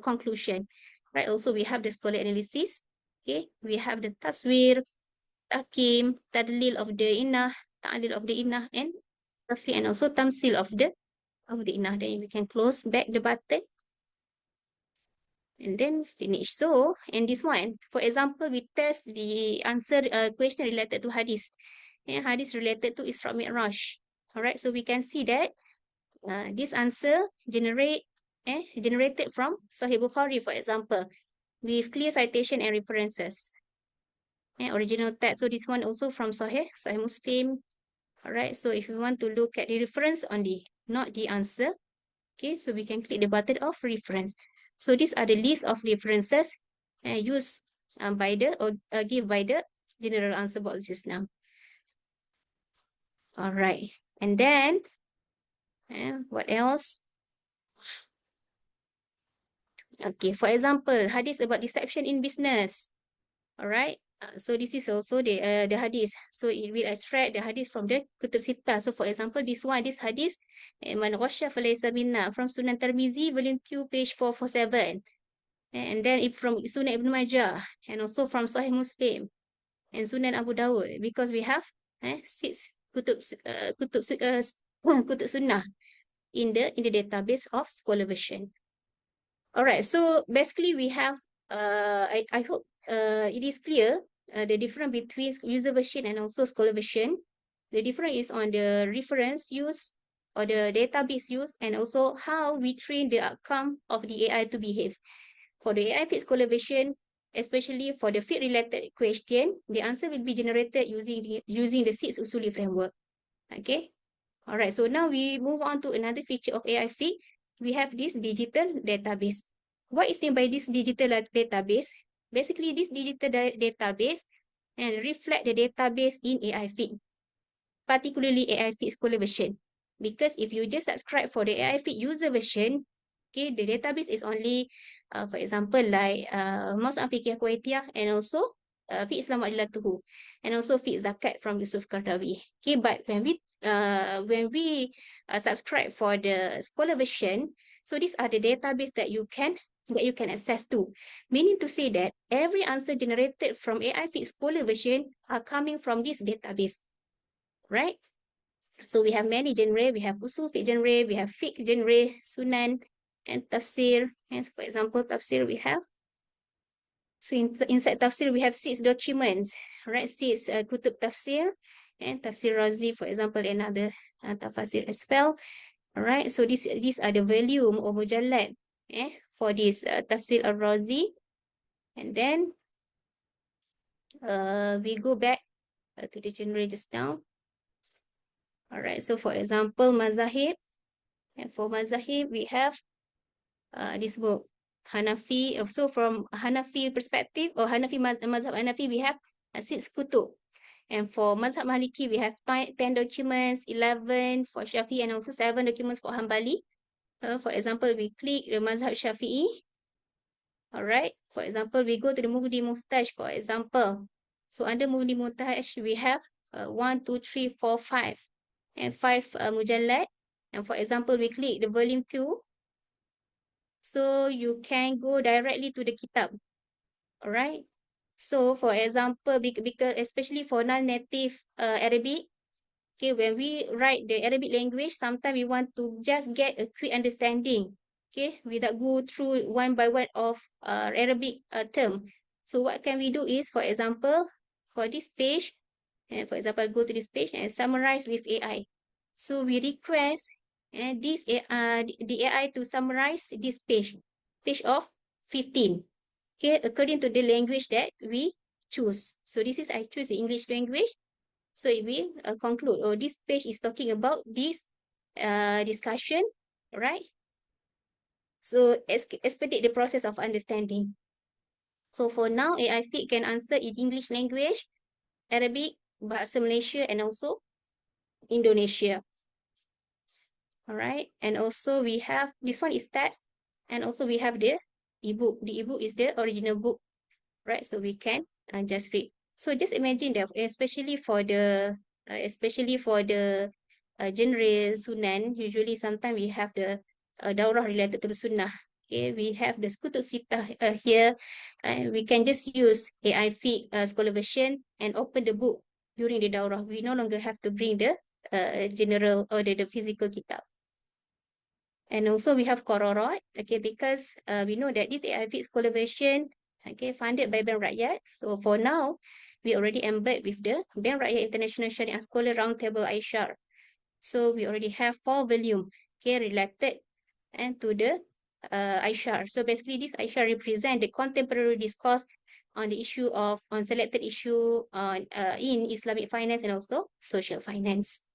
conclusion, right? Also, we have the scholar analysis. Okay, we have the taswir, takim, tadlil of the inah, ta'lil of the inah, and roughly, and also tamsil of the inah. Then we can close back the button and then finish. So, in this one, for example, we test the answer question related to hadith. Hadith related to Isra Mi'raj. All right, so we can see that this answer generated from Sahih Bukhari, for example, with clear citation and references. Original text. So this one also from Sahih Muslim. All right, so if you want to look at the reference only, not the answer, okay, so we can click the button of reference. So these are the list of references used by the, or give by the general answer box just now. All right, and then what else? Okay, for example, hadith about deception in business. All right, so this is also the hadith. So it will extract the hadith from the kutub sittah. So for example, this hadith, man ghasya falaysa minna, from Sunan Tirmizi, volume 2, page 447. And then it from Sunan Ibn Majah, and also from Sahih Muslim and Sunan Abu Dawud, because we have 6 kutub sunnah in the database of scholar version. All right, so basically we have I hope it is clear the difference between user version and also scholar version. The difference is on the reference use or the database use, and also how we train the outcome of the AI to behave. For the AI Fiqh scholar version, especially for the fiqh related question, the answer will be generated using the 6 usuli framework. Okay. All right. So now we move on to another feature of AI Fiqh. We have this digital database. What is meant by this digital database? Basically, this digital database reflect the database in AI Fiqh, particularly AI Fiqh scholar version. Because if you just subscribe for the AI Fiqh user version, okay, the database is only, for example, like Mas'ud Fiqh Kuwaitiyah, and also Fiqh Islam Adilatuhu, and also Fiqh Zakat from Yusuf Qardawi. Okay, but when we subscribe for the scholar version, So these are the database that you can access to. Meaning to say that every answer generated from AI Fiqh Scholar version are coming from this database, right? So we have many genre. We have usul fiqh genre, we have fiqh genre, sunan, and tafsir. And for example, tafsir we have. So inside tafsir we have 6 documents, right? 6 kutub tafsir, and tafsir Razi, for example, another tafsir as well. All right. So these are the volume or mujallad, for this tafsir al-Razi. And then we go back to the genre just now. All right. So for example, mazahib. And for mazahib, we have this book, Hanafi. So from Hanafi perspective, or mazhab Hanafi, we have 6 kutub. And for mazhab Maliki, we have 10 documents, 11 for Shafi'i, and also 7 documents for Hanbali. For example, we click the mazhab Shafi'i. All right. For example, we go to the Mughni Muhtaj, for example. So under Mughni Muhtaj, we have 1, 2, 3, 4, 5. And 5 mujallad. And for example, we click the volume 2. So you can go directly to the kitab. All right. So for example, because especially for non-native Arabic, okay, when we write the Arabic language, sometimes we want to just get a quick understanding, okay, without go through one by one of Arabic term. So what can we do is, for example, for this page, and for example, go to this page and summarize with AI. So we request the AI to summarize this page of 15. Okay, according to the language that we choose. So this is I choose the English language. So it will conclude, or this page is talking about this discussion, right? So expedite the process of understanding. So for now, AI Fiqh can answer in English language, Arabic, Bahasa Malaysia, and also Indonesia. All right, and also we have, this one is text, and also we have the ebook. The ebook is the original book, right? So we can just read. So just imagine that, especially for the genre Sunan, usually sometimes we have the daurah related to the Sunnah. Okay, we have the Kutub Sittah here, and we can just use AI Fiqh Scholar version and open the book during the daurah. We no longer have to bring the general or the physical kitab. And also we have Qararat, okay, because we know that this AI Fiqh Scholar version, okay, funded by Bank Rakyat. So for now, we already embed with the Bank Rakyat International Sharia Scholar Roundtable Aishar. So we already have 4 volume, okay, related and to the Aishar. So basically this Aishar represent the contemporary discourse on the issue of, on selected issue in Islamic finance and also social finance,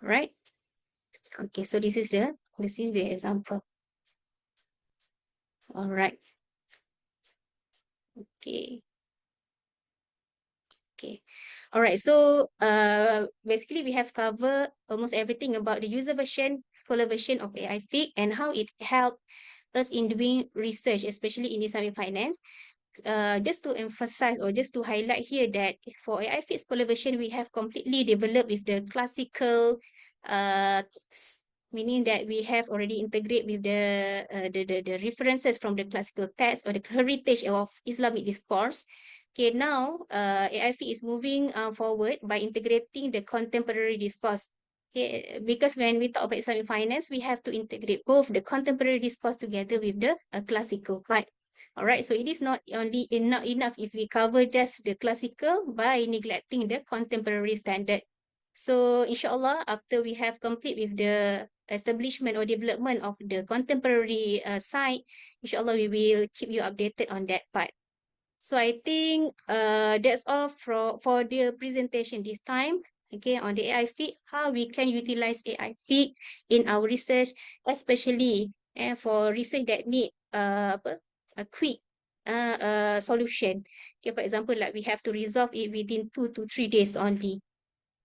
right? Okay, so this is the example. All right. Okay. Okay. All right. So basically we have covered almost everything about the user version, scholar version of AI Fiqh and how it helped us in doing research, especially in Islamic finance. Just to emphasize or just to highlight here that for AI Fiqh Scholar version, we have completely developed with the classical text, meaning that we have already integrated with the references from the classical text or the heritage of Islamic discourse. Okay, now AI Fiqh is moving forward by integrating the contemporary discourse. Okay, because when we talk about Islamic finance, we have to integrate both the contemporary discourse together with the classical part. All right, so it is not only not enough if we cover just the classical by neglecting the contemporary standard. So inshallah, after we have complete with the establishment or development of the contemporary side, inshallah we will keep you updated on that part. So I think that's all for the presentation this time. Okay, on the AI Fiqh, how we can utilize AI Fiqh in our research, especially for research that need a quick solution. Okay, for example, like we have to resolve it within 2 to 3 days only.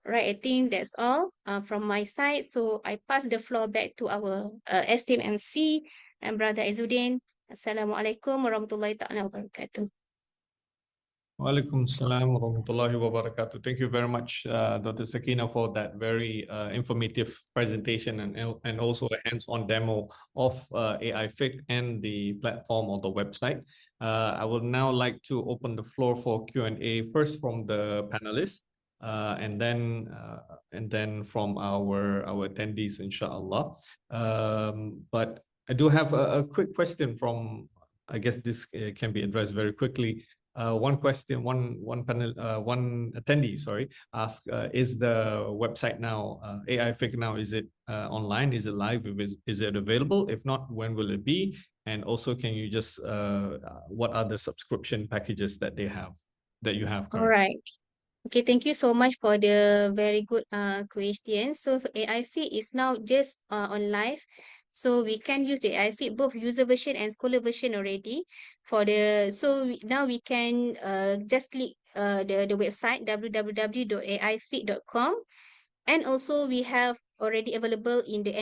Right, I think that's all from my side. So I pass the floor back to our esteemed MC and Brother Izzuddin. Assalamualaikum warahmatullahi ta'ala wabarakatuh. Walaikum salam wa rahmatullahi wa barakatuh. Thank you very much, Dr. Sakinah, for that very informative presentation and also a hands-on demo of AI Fiqh and the platform or the website. I would now like to open the floor for Q&A, first from the panelists, and then from our attendees, inshallah. But I do have a quick question from, I guess this can be addressed very quickly. One question, one panel, one attendee, sorry, asked, is the website now, AI Fiqh now, is it online? Is it live? Is it available? If not, when will it be? And also, can you just, what are the subscription packages that you have All currently? right. Okay, thank you so much for the very good question. So AI Fit is now just on live. So we can use the AI Fit both user version and scholar version already. Now we can just click the website www.aifit.com. And also we have already available in the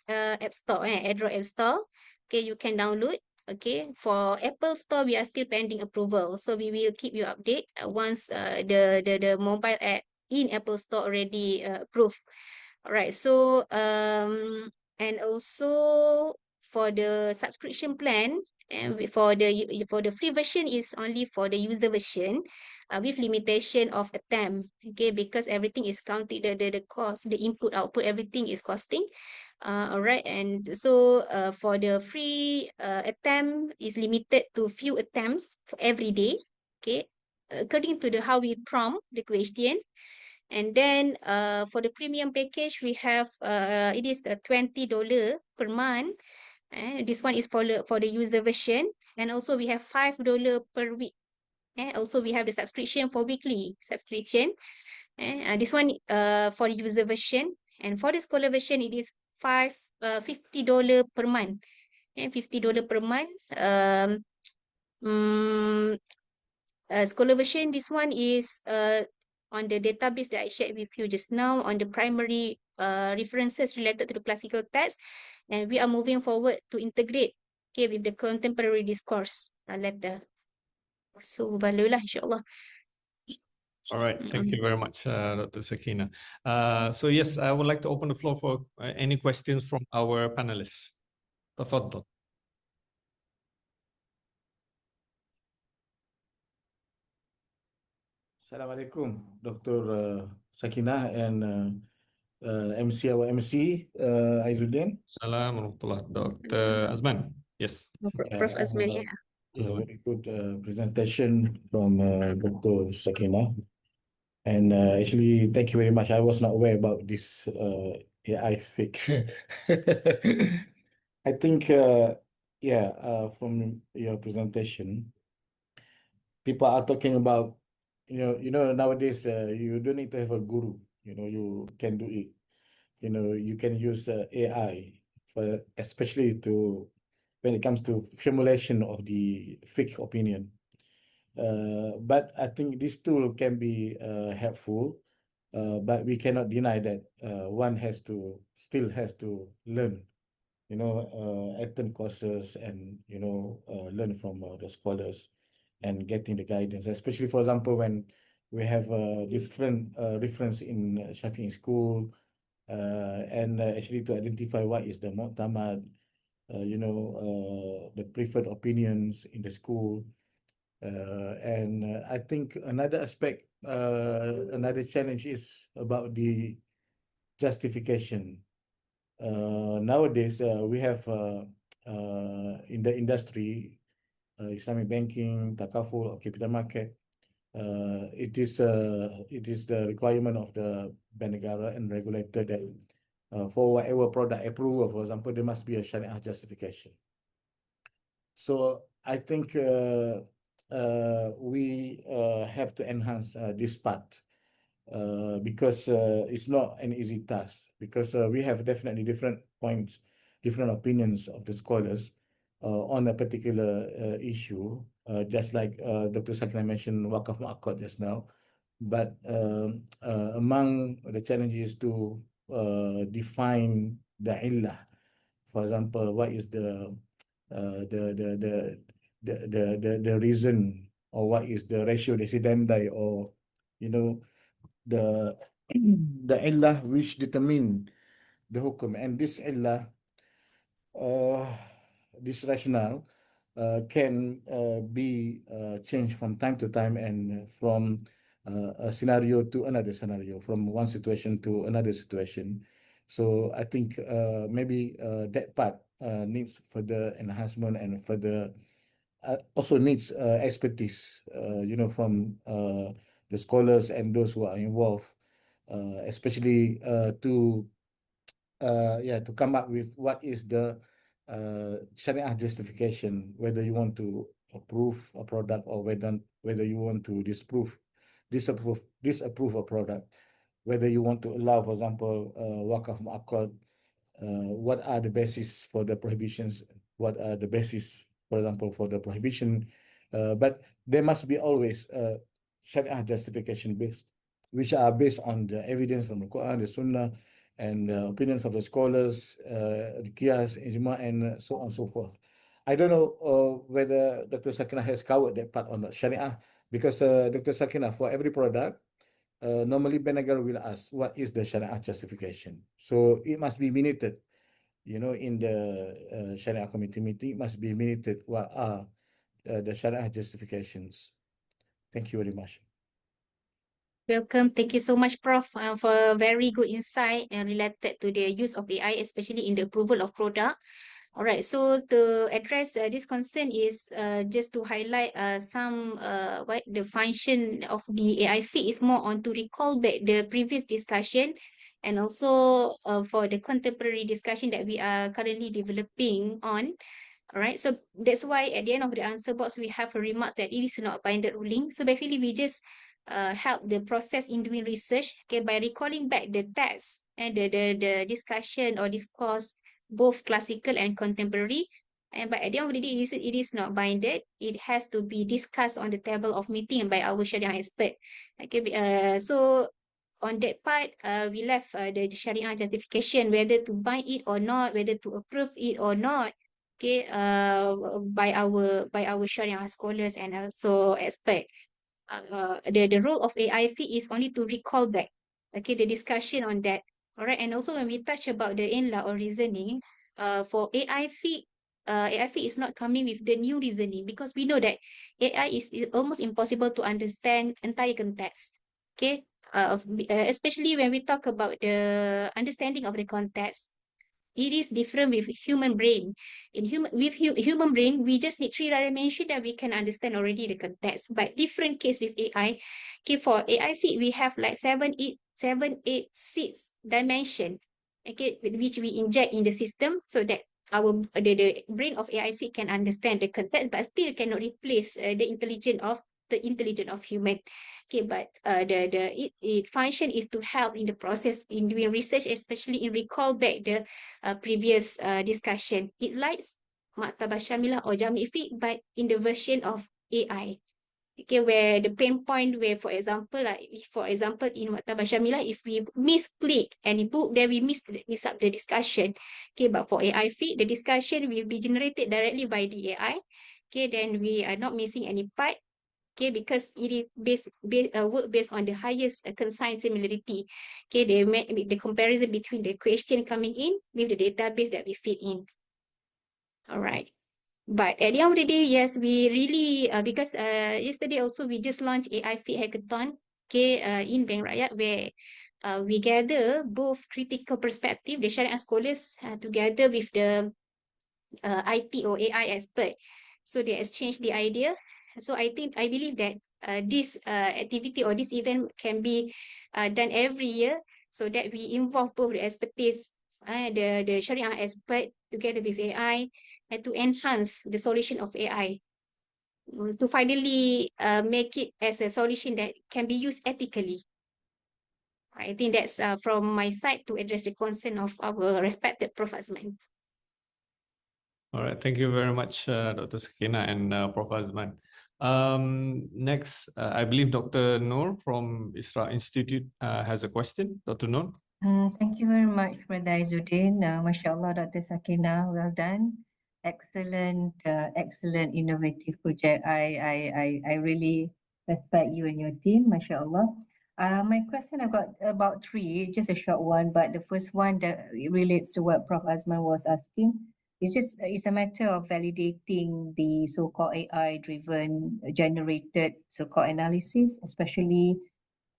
App Store, Android App Store. Okay, you can download. Okay, for Apple Store, we are still pending approval. So we will keep you update once the mobile app in Apple Store already approved. All right, so and also for the subscription plan, and for the free version is only for the user version, with limitation of attempt. Okay, because everything is counted, the cost, the input, output, everything is costing. All right, and so for the free attempt is limited to few attempts for every day. Okay, according to how we prompt the question. And then for the premium package, we have it is $20 per month. This one is for the user version, and also we have $5 per week. Also we have the subscription for weekly subscription. This one for the user version, and for the scholar version it is $50 per month. $50 per month. Scholar version, this one is on the database that I shared with you just now on the primary references related to the classical text, and we are moving forward to integrate, okay, with the contemporary discourse later. So balulah insyaAllah. All right, thank you very much, Dr. Sakinah. So yes, I would like to open the floor for any questions from our panelists. Tafaddal. Assalamualaikum, Dr. Sakinah and our MC, Izzuddin. Assalamualaikum warahmatullahi wabarakatuh. Dr. Azman, yes. Prof. Azman, yeah. Very good presentation from Dr. Sakinah. And actually, thank you very much. I was not aware about this AI fake. I think, from your presentation, people are talking about, nowadays you don't need to have a guru. You can do it. You can use AI for, especially when it comes to formulation of the fake opinion. But I think this tool can be helpful, but we cannot deny that one still has to learn, attend courses and, learn from the scholars and getting the guidance, especially, for example, when we have different reference in Shafi'i school, and actually to identify what is the mu'tamad, the preferred opinions in the school. And I think another aspect, another challenge is about the justification. Nowadays, we have in the industry, Islamic banking, takaful, or capital market, it is the requirement of the bank negara and regulator that for whatever product approval, for example, there must be a Shariah justification. So I think we have to enhance this part because it's not an easy task, because we have definitely different points, different opinions of the scholars on a particular issue, just like Dr. Sakinah mentioned Waqaf Mu'aqqad just now. But among the challenges to define the illah, for example, what is the reason or what is the ratio decidendi, or the the illah which determine the hukum, and this illah, this rationale can be changed from time to time, and from a scenario to another scenario, from one situation to another situation. So I think maybe that part needs further enhancement, and further also needs expertise, from the scholars and those who are involved, especially to come up with what is the Sharia justification, whether you want to approve a product, or whether you want to disapprove a product, whether you want to allow, for example, wakaf mu'akkad, what are the basis for the prohibitions, what are the basis, for example, for the prohibition, but there must be always Sharia justification based, which are based on the evidence from the Quran, the Sunnah, and opinions of the scholars, the qiyas, ijma, and so on and so forth. I don't know whether Dr. Sakinah has covered that part on Sharia, because Dr. Sakinah, for every product, normally Benagar will ask, what is the Sharia justification? So it must be minuted, in the Sharia committee meeting, it must be minuted what are the Sharia justifications. Thank you very much. Welcome. Thank you so much, Prof, for a very good insight related to the use of AI, especially in the approval of product. All right, so to address this concern is just to highlight some what the function of the AI feed is more on to recall back the previous discussion, and also for the contemporary discussion that we are currently developing on. All right, so that's why at the end of the answer box, we have a remark that it is not a binding ruling. So basically, we just help the process in doing research, okay, by recalling back the text and the discussion or discourse, both classical and contemporary. And but at the end of the day, it is not binded. It has to be discussed on the table of meeting by our Sharia expert. Okay, so on that part, we left the Sharia justification, whether to bind it or not, whether to approve it or not. Okay, by our Sharia scholars and also expert. The role of AI feed is only to recall back, okay, the discussion on that. All right, and also when we touch about the inla or reasoning, for AI feed is not coming with the new reasoning, because we know that AI is almost impossible to understand entire context. Okay, especially when we talk about the understanding of the context. It is different with human brain. In human brain, we just need 3 dimensions that we can understand already the context. But different case with AI. Okay, for AI feed, we have like 7, 8, 6 dimension. Okay, which we inject in the system so that the brain of AI feed can understand the context, but still cannot replace the intelligence of human. Okay, but it function is to help in the process in doing research, especially in recall back the previous discussion. It likes Maktabah Syamilah or Jami' Fiqh, but in the version of AI. Okay, where the pain point, where for example, in Maktabah Syamilah, if we misclick any book, then we miss up the discussion. Okay, but for AI Fiqh, the discussion will be generated directly by the AI. Okay, then we are not missing any part. Okay, because it is work based on the highest consign similarity. Okay, they make the comparison between the question coming in with the database that we feed in. All right. But at the end of the day, yes, we really, because yesterday also we just launched AI Feed Hackathon, okay, in Bank Rakyat, where we gather both critical perspective, the Sharia scholars, together with the IT or AI expert. So they exchange the idea. So I believe that this activity or this event can be done every year, so that we involve both the expertise, the Sharia expert together with AI, and to enhance the solution of AI, to finally make it as a solution that can be used ethically. I think that's from my side to address the concern of our respected Prof. Azman. All right, thank you very much, Dr. Sakinah and Prof. Azman. Next, I believe Dr. Noor from Isra Institute has a question. Dr. Noor. Thank you very much, Brother Izzuddin. MashaAllah, Dr. Sakinah, well done. Excellent, excellent innovative project. I really respect you and your team, mashallah. My question, I've got about three, just a short one, but the first one that relates to what Prof. Azman was asking. It's a matter of validating the so-called AI-driven generated so-called analysis, especially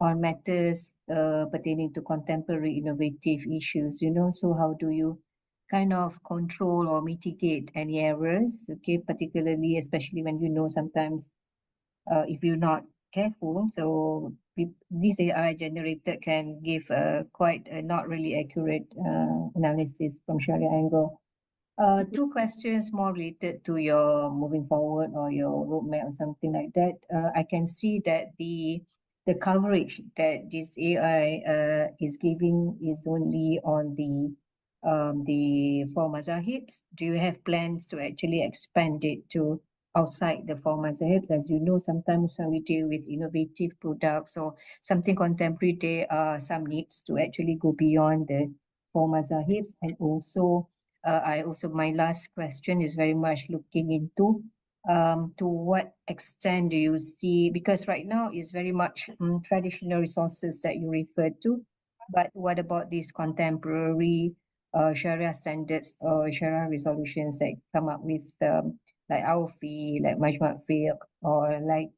on matters pertaining to contemporary innovative issues, you know. So how do you kind of control or mitigate any errors, okay, particularly especially when you know sometimes if you're not careful, so this AI generated can give quite a not really accurate analysis from Sharia angle. Two questions more related to your moving forward or your roadmap or something like that. I can see that the coverage that this AI is giving is only on the four mazahibs. Do you have plans to actually expand it to outside the four mazahibs? As you know, sometimes when we deal with innovative products or something contemporary, there are some needs to actually go beyond the four mazahibs. And also, my last question is very much looking into to what extent do you see, because right now it's very much traditional resources that you referred to, but what about these contemporary Sharia standards or Sharia resolutions that come up with like AUFI, like Majma' Fiqh, or like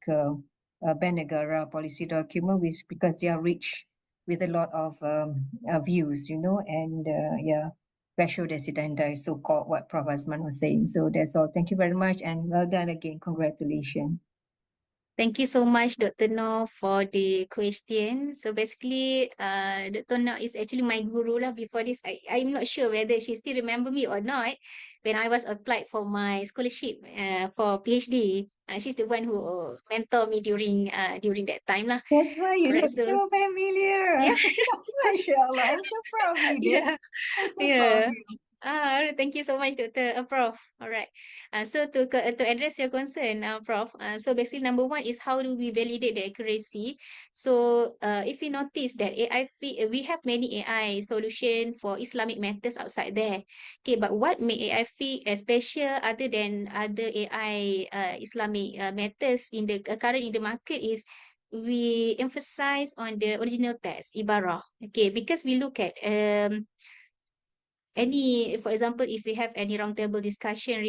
Ben Negara policy document, because they are rich with a lot of views, you know, and yeah, ratio decidenda, so-called what Prof. Azman was saying. So that's all. Thank you very much, and well done again. Congratulations. Thank you so much, Dr. Noor, for the question. So basically, Dr. Noor is actually my guru lah. Before this, I'm not sure whether she still remember me or not. When I was applied for my scholarship for PhD, she's the one who mentored me during that time lah. That's why you Alright, look so so familiar. yeah, Mashallah, I'm so proud of you, dear. yeah, I'm so proud yeah. of you. Alright, thank you so much, Dr. Prof. Alright. So to address your concern, Prof. So basically, number one is how do we validate the accuracy? So if you notice that we have many AI solution for Islamic matters outside there. Okay, but what make AI special other than other AI Islamic matters in the current in the market is we emphasize on the original text, ibarah. Okay, because we look at for example, if we have any roundtable discussion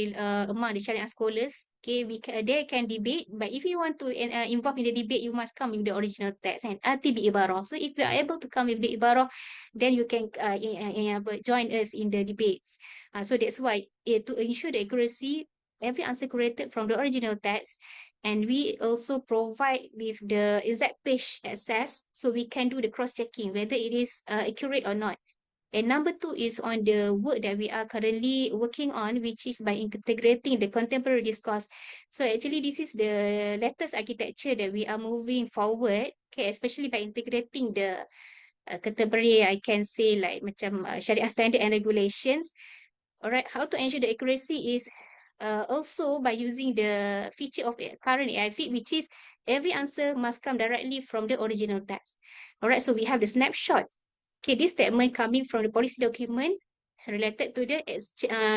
among the Syariah scholars, okay, they can debate, but if you want to involve in the debate, you must come with the original text and arti bi ibarah. So if you are able to come with the ibarah, then you can join us in the debates. So that's why to ensure the accuracy, every answer created from the original text, and we also provide with the exact page access, so we can do the cross-checking whether it is accurate or not. And number two is on the work that we are currently working on, which is by integrating the contemporary discourse. So actually, this is the latest architecture that we are moving forward, okay, especially by integrating the contemporary, I can say like macam Sharia standard and regulations. Alright, how to ensure the accuracy is also by using the feature of current AI feed, which is every answer must come directly from the original text. Alright, so we have the snapshot. Okay, this statement coming from the policy document related to the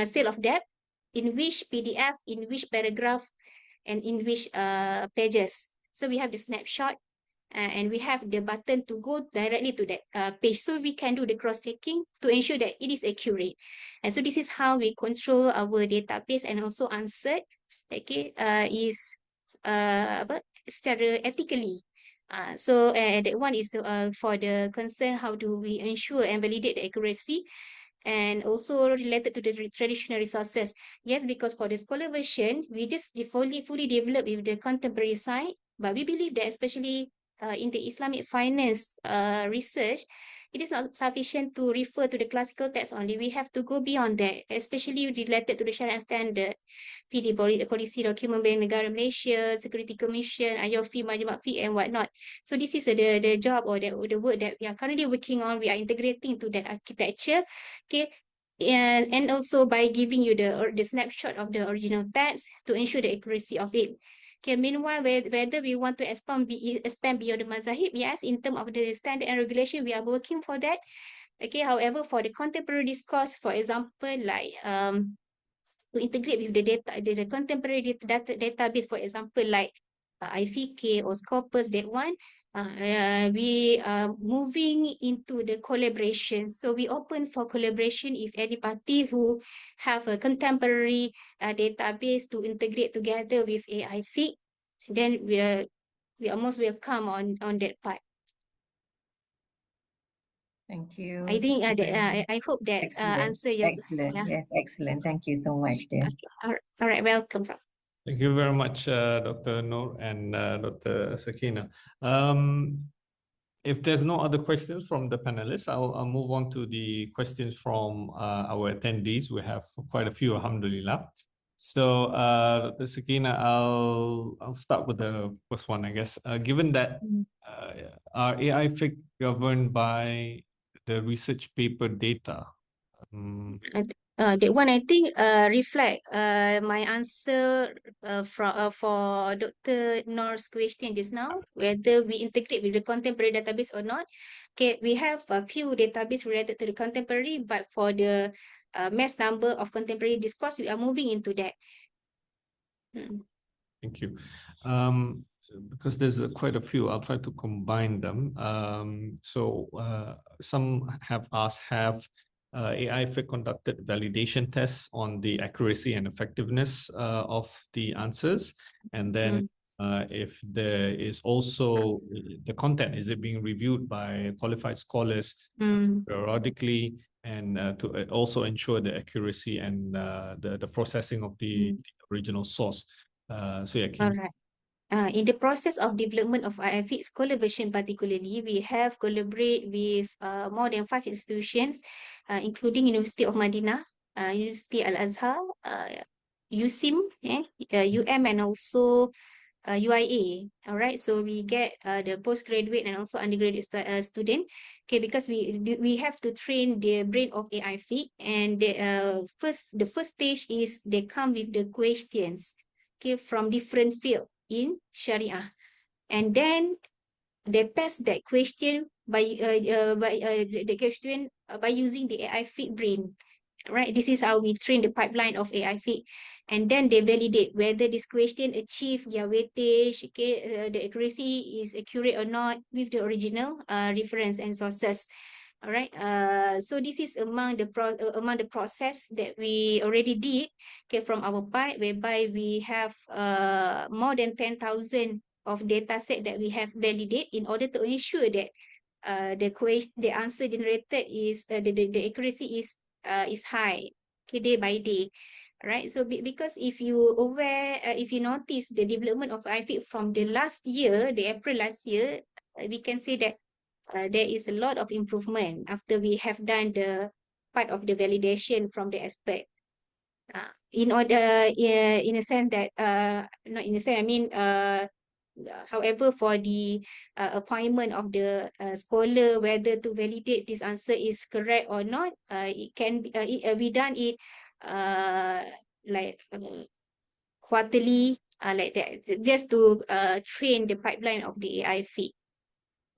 sale of debt, in which PDF, in which paragraph, and in which pages. So we have the snapshot and we have the button to go directly to that page. So we can do the cross-checking to ensure that it is accurate. And so this is how we control our database and also answer, okay, is secara ethically. So that one is for the concern, how do we ensure and validate the accuracy, and also related to the traditional resources. Yes, because for the scholar version, we just fully develop with the contemporary side, but we believe that especially in the Islamic finance research, it is not sufficient to refer to the classical text only. We have to go beyond that, especially related to the Sharia standard, PD policy document Bank Negara Malaysia, Security Commission, IIUM, Majma' Fiqh and whatnot. So this is the job or the work that we are currently working on. We are integrating to that architecture, okay, and also by giving you the snapshot of the original text to ensure the accuracy of it. Okay, meanwhile, whether we want to expand beyond the mazahib, yes, in terms of the standard and regulation, we are working for that. Okay, however, for the contemporary discourse, for example, like to integrate with the data, the contemporary database, for example, like IFIK or Scopus, that one, we are moving into the collaboration. So we open for collaboration if any party who have a contemporary database to integrate together with AI Fiqh, then we are most welcome on that part. Thank you. I think Thank you very much. I hope that Excellent. answer your Excellent. yeah. Yes, excellent. Thank you so much, dear. Okay. All right, welcome, Prof. Thank you very much, Dr. Noor and Dr. Sakinah. If there's no other questions from the panelists, I'll move on to the questions from our attendees. We have quite a few, alhamdulillah. So, Dr. Sakinah, I'll start with the first one, I guess. Given that our AI Fiqh governed by the research paper data? That one I think reflect my answer for Dr. Noor's question just now, whether we integrate with the contemporary database or not. Okay, we have a few database related to the contemporary, but for the mass number of contemporary discourse, we are moving into that. Thank you. Because there's quite a few, I'll try to combine them. Some have asked, have AI Fiqh conducted validation tests on the accuracy and effectiveness of the answers? And then if there is also the content, is it being reviewed by qualified scholars periodically, and to also ensure the accuracy and the processing of the original source? So yeah, All right. In the process of development of AI Fiqh Scholar version particularly, we have collaborate with more than 5 institutions, including University of Madinah, University Al-Azhar, USIM, UM, and also UIA. All right, so we get the postgraduate and also undergraduate student. Okay, because we have to train the brain of AI Fiqh, and the first stage is they come with the questions, okay, from different field in Sharia, and then they test that question by the question by using the AI Fiqh brain. Right, this is how we train the pipeline of AI Fiqh, and then they validate whether this question achieve their weightage, okay, the accuracy is accurate or not with the original reference and sources. All right, so this is among the process that we already did, okay, from our part, whereby we have more than 10,000 of data set that we have validated in order to ensure that the answer generated is the accuracy is high, okay, day by day. Right, so because if you notice the development of IFIC from the April last year, we can say that there is a lot of improvement after we have done the part of the validation from the expert. In a sense that not in a sense, I mean, however, for the appointment of the scholar, whether to validate this answer is correct or not, it can be we done it like quarterly, like that, just to train the pipeline of the AI Fiqh.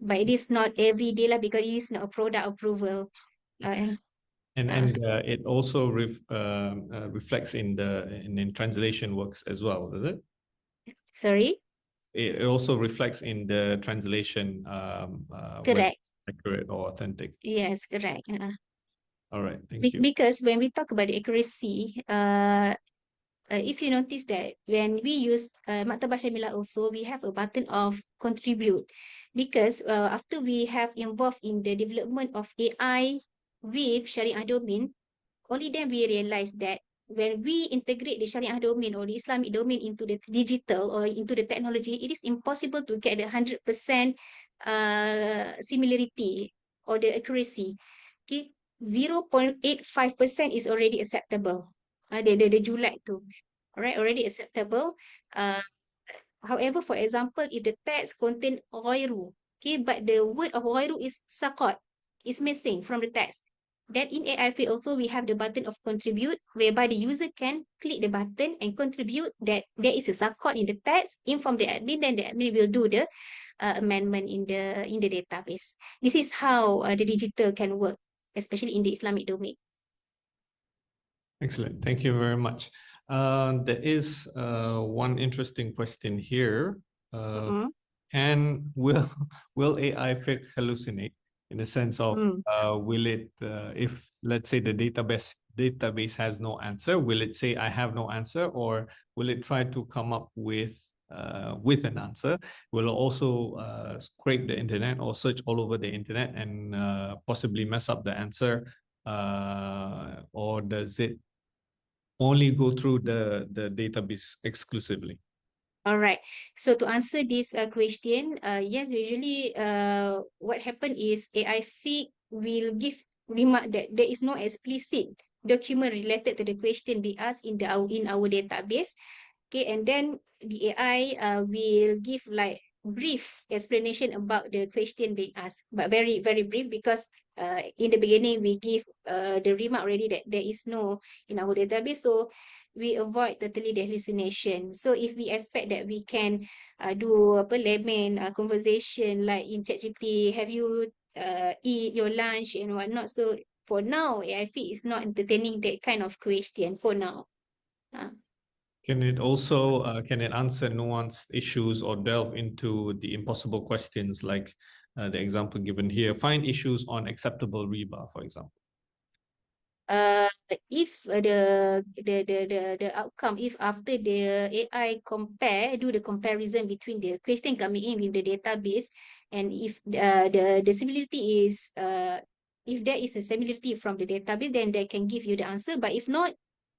But it is not every day, because it is not a product approval. And it also reflects in translation works as well, does it? Sorry? It also reflects in the translation. Correct. Accurate or authentic. Yes, correct. All right, thank you. Because when we talk about the accuracy, if you notice that when we use Maktabah Syamila also, we have a button of contribute, because after we have involved in the development of AI with Syariah domain, only then we realize that when we integrate the Syariah domain or the Islamic domain into the digital or into the technology, it is impossible to get the 100% similarity or the accuracy. Okay, 0.85% is already acceptable. The julat tu, all right, already acceptable. However, for example, if the text contain ghairu, okay, but the word of ghairu is saqat, is missing from the text, then in AI Fiqh also we have the button of contribute, whereby the user can click the button and contribute that there is a saqat in the text, inform the admin, then the admin will do the amendment in the database. This is how the digital can work, especially in the Islamic domain. Excellent. Thank you very much. There is one interesting question here. Will AI fiqh hallucinate in the sense of will it if let's say the database has no answer, will it say I have no answer, or will it try to come up with an answer? Will it also scrape the internet or search all over the internet and possibly mess up the answer, or does it only go through the database exclusively? All right. So to answer this question, yes, usually what happen is AI fiqh will give remark that there is no explicit document related to the question we asked in our database. Okay, and then the AI will give like brief explanation about the question being asked, but very, very brief, because in the beginning we give the remark already that there is no in our database, so we avoid totally the hallucination. So if we expect that we can do layman conversation like in ChatGPT, have you eat your lunch and whatnot? So for now, AI fiqh is not entertaining that kind of question for now. Can it also can it answer nuanced issues or delve into the impossible questions like the example given here? Find issues on acceptable riba, for example. If the outcome, if after the AI do the comparison between the question coming in with the database, and if the similarity is if there is a similarity from the database, then they can give you the answer. But if not,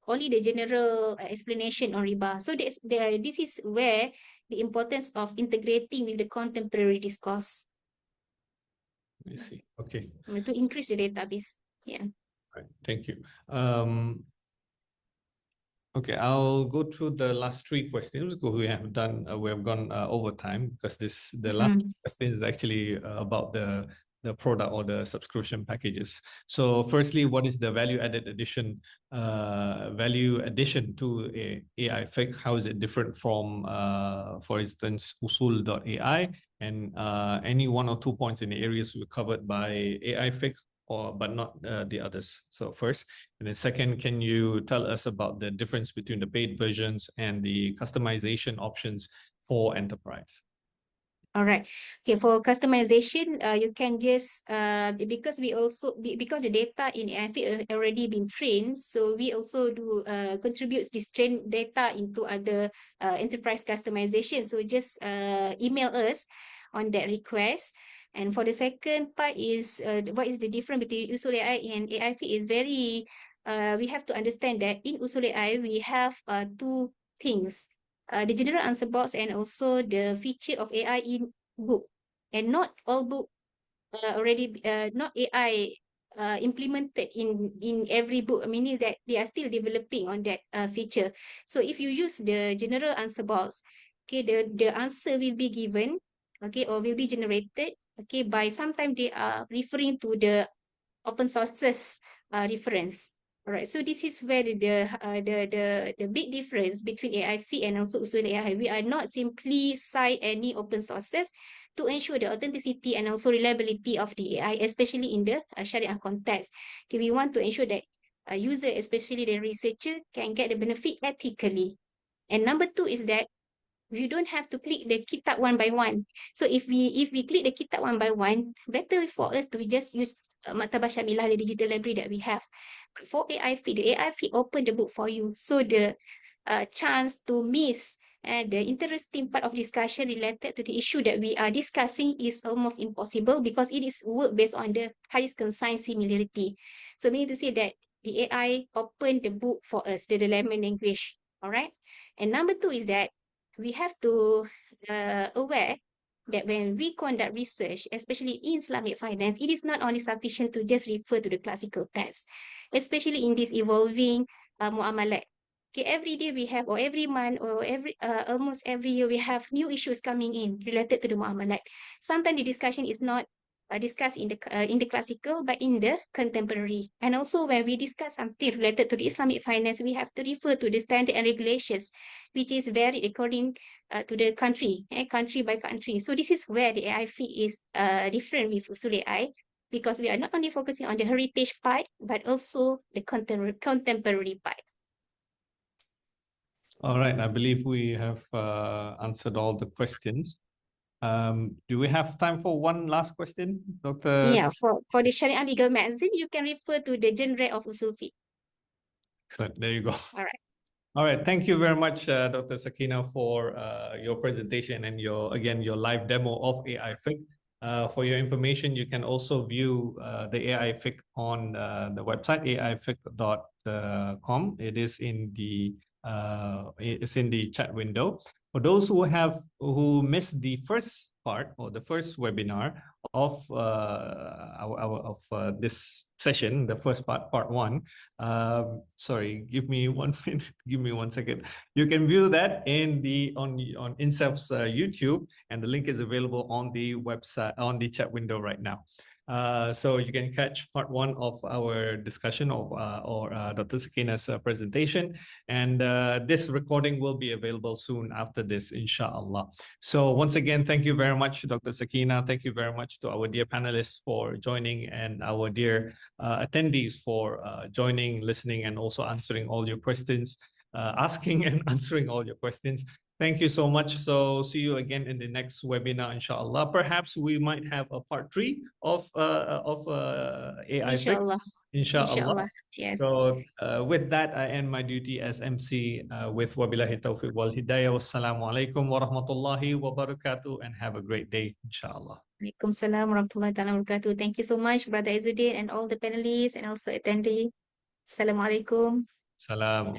only the general explanation on riba. So this is where the importance of integrating with the contemporary discourse. I see. Okay. To increase the database. Yeah. Right. Thank you. Okay, I'll go through the last three questions because we have gone over time, because the last question is actually about the product or the subscription packages. So firstly, what is the value addition to AI fiqh? How is it different from, for instance, usul.ai, and any one or 2 points in the areas we covered by AI fiqh, but not the others. So first, and then second, can you tell us about the difference between the paid versions and the customization options for enterprise? All right. Okay, for customization, you can just because because the data in AI fiqh already been trained, so we also do contributes this trained data into other enterprise customization. So just email us on that request. And for the second part is what is the difference between usul AI and AI fiqh is very we have to understand that in usul AI we have two things. The general answer box and also the feature of AI in book, and not all book already not AI implemented in every book, meaning that they are still developing on that feature. So if you use the general answer box, okay, the answer will be given, okay, or will be generated, okay, by sometimes they are referring to the open sources reference. All right, so this is where the big difference between AI fiqh and also usul AI. We are not simply cite any open sources to ensure the authenticity and also reliability of the AI, especially in the Sharia context. Okay, we want to ensure that a user, especially the researcher, can get the benefit ethically. And number two is that you don't have to click the kitab one by one. So if we click the kitab one by one, better for us to just use Maktabah Syamilah, the digital library that we have. But for AI fiqh, the AI fiqh open the book for you. So the chance to miss the interesting part of discussion related to the issue that we are discussing is almost impossible, because it is work based on the highest concise similarity. So we need to say that the AI opened the book for us, the layman language. All right. And number two is that we have to aware that when we conduct research, especially in Islamic finance, it is not only sufficient to just refer to the classical text, especially in this evolving muamalat. Okay, every day we have, or every month, or almost every year, we have new issues coming in related to the muamalat. Sometimes the discussion is not discussed in the classical, but in the contemporary. And also when we discuss something related to the Islamic finance, we have to refer to the standard and regulations, which is varied according to the country, country by country. So this is where the AI fiqh is different with usul AI. because we are not only focusing on the heritage part, but also the contemporary part. All right, I believe we have answered all the questions. Do we have time for one last question, Dr.? Yeah, for the Sharia legal magazine, you can refer to the genre of usul fiqh. Excellent. There you go. All right. All right. Thank you very much, Dr. Sakinah, for your presentation and your live demo of AI Fiqh. For your information, you can also view the AI Fiqh on the website aifiqh.com. It is in the chat window. For those who missed the first part or the first webinar of this session, the first part one. Sorry, give me 1 minute. Give me 1 second. You can view that in on INCEIF's YouTube, and the link is available on the website on the chat window right now. So you can catch part one of our discussion of Dr. Sakinah's presentation, and this recording will be available soon after this, inshallah. So once again, thank you very much, Dr. Sakinah. Thank you very much to our dear panelists for joining, and our dear attendees for joining, listening, and also answering all your questions, asking and answering all your questions. Thank you so much. So see you again in the next webinar, inshallah. Perhaps we might have a part 3 of AI Fiqh. Inshallah. Yes. So with that, I end my duty as MC with wabillahi tawfiq wal hidayah. Wassalamu alaikum warahmatullahi wabarakatuh, and have a great day, inshallah. Waalaikumsalam warahmatullahi wabarakatuh. Thank you so much, Brother Izzuddin, and all the panelists and also attendee. Assalamualaikum. Salam.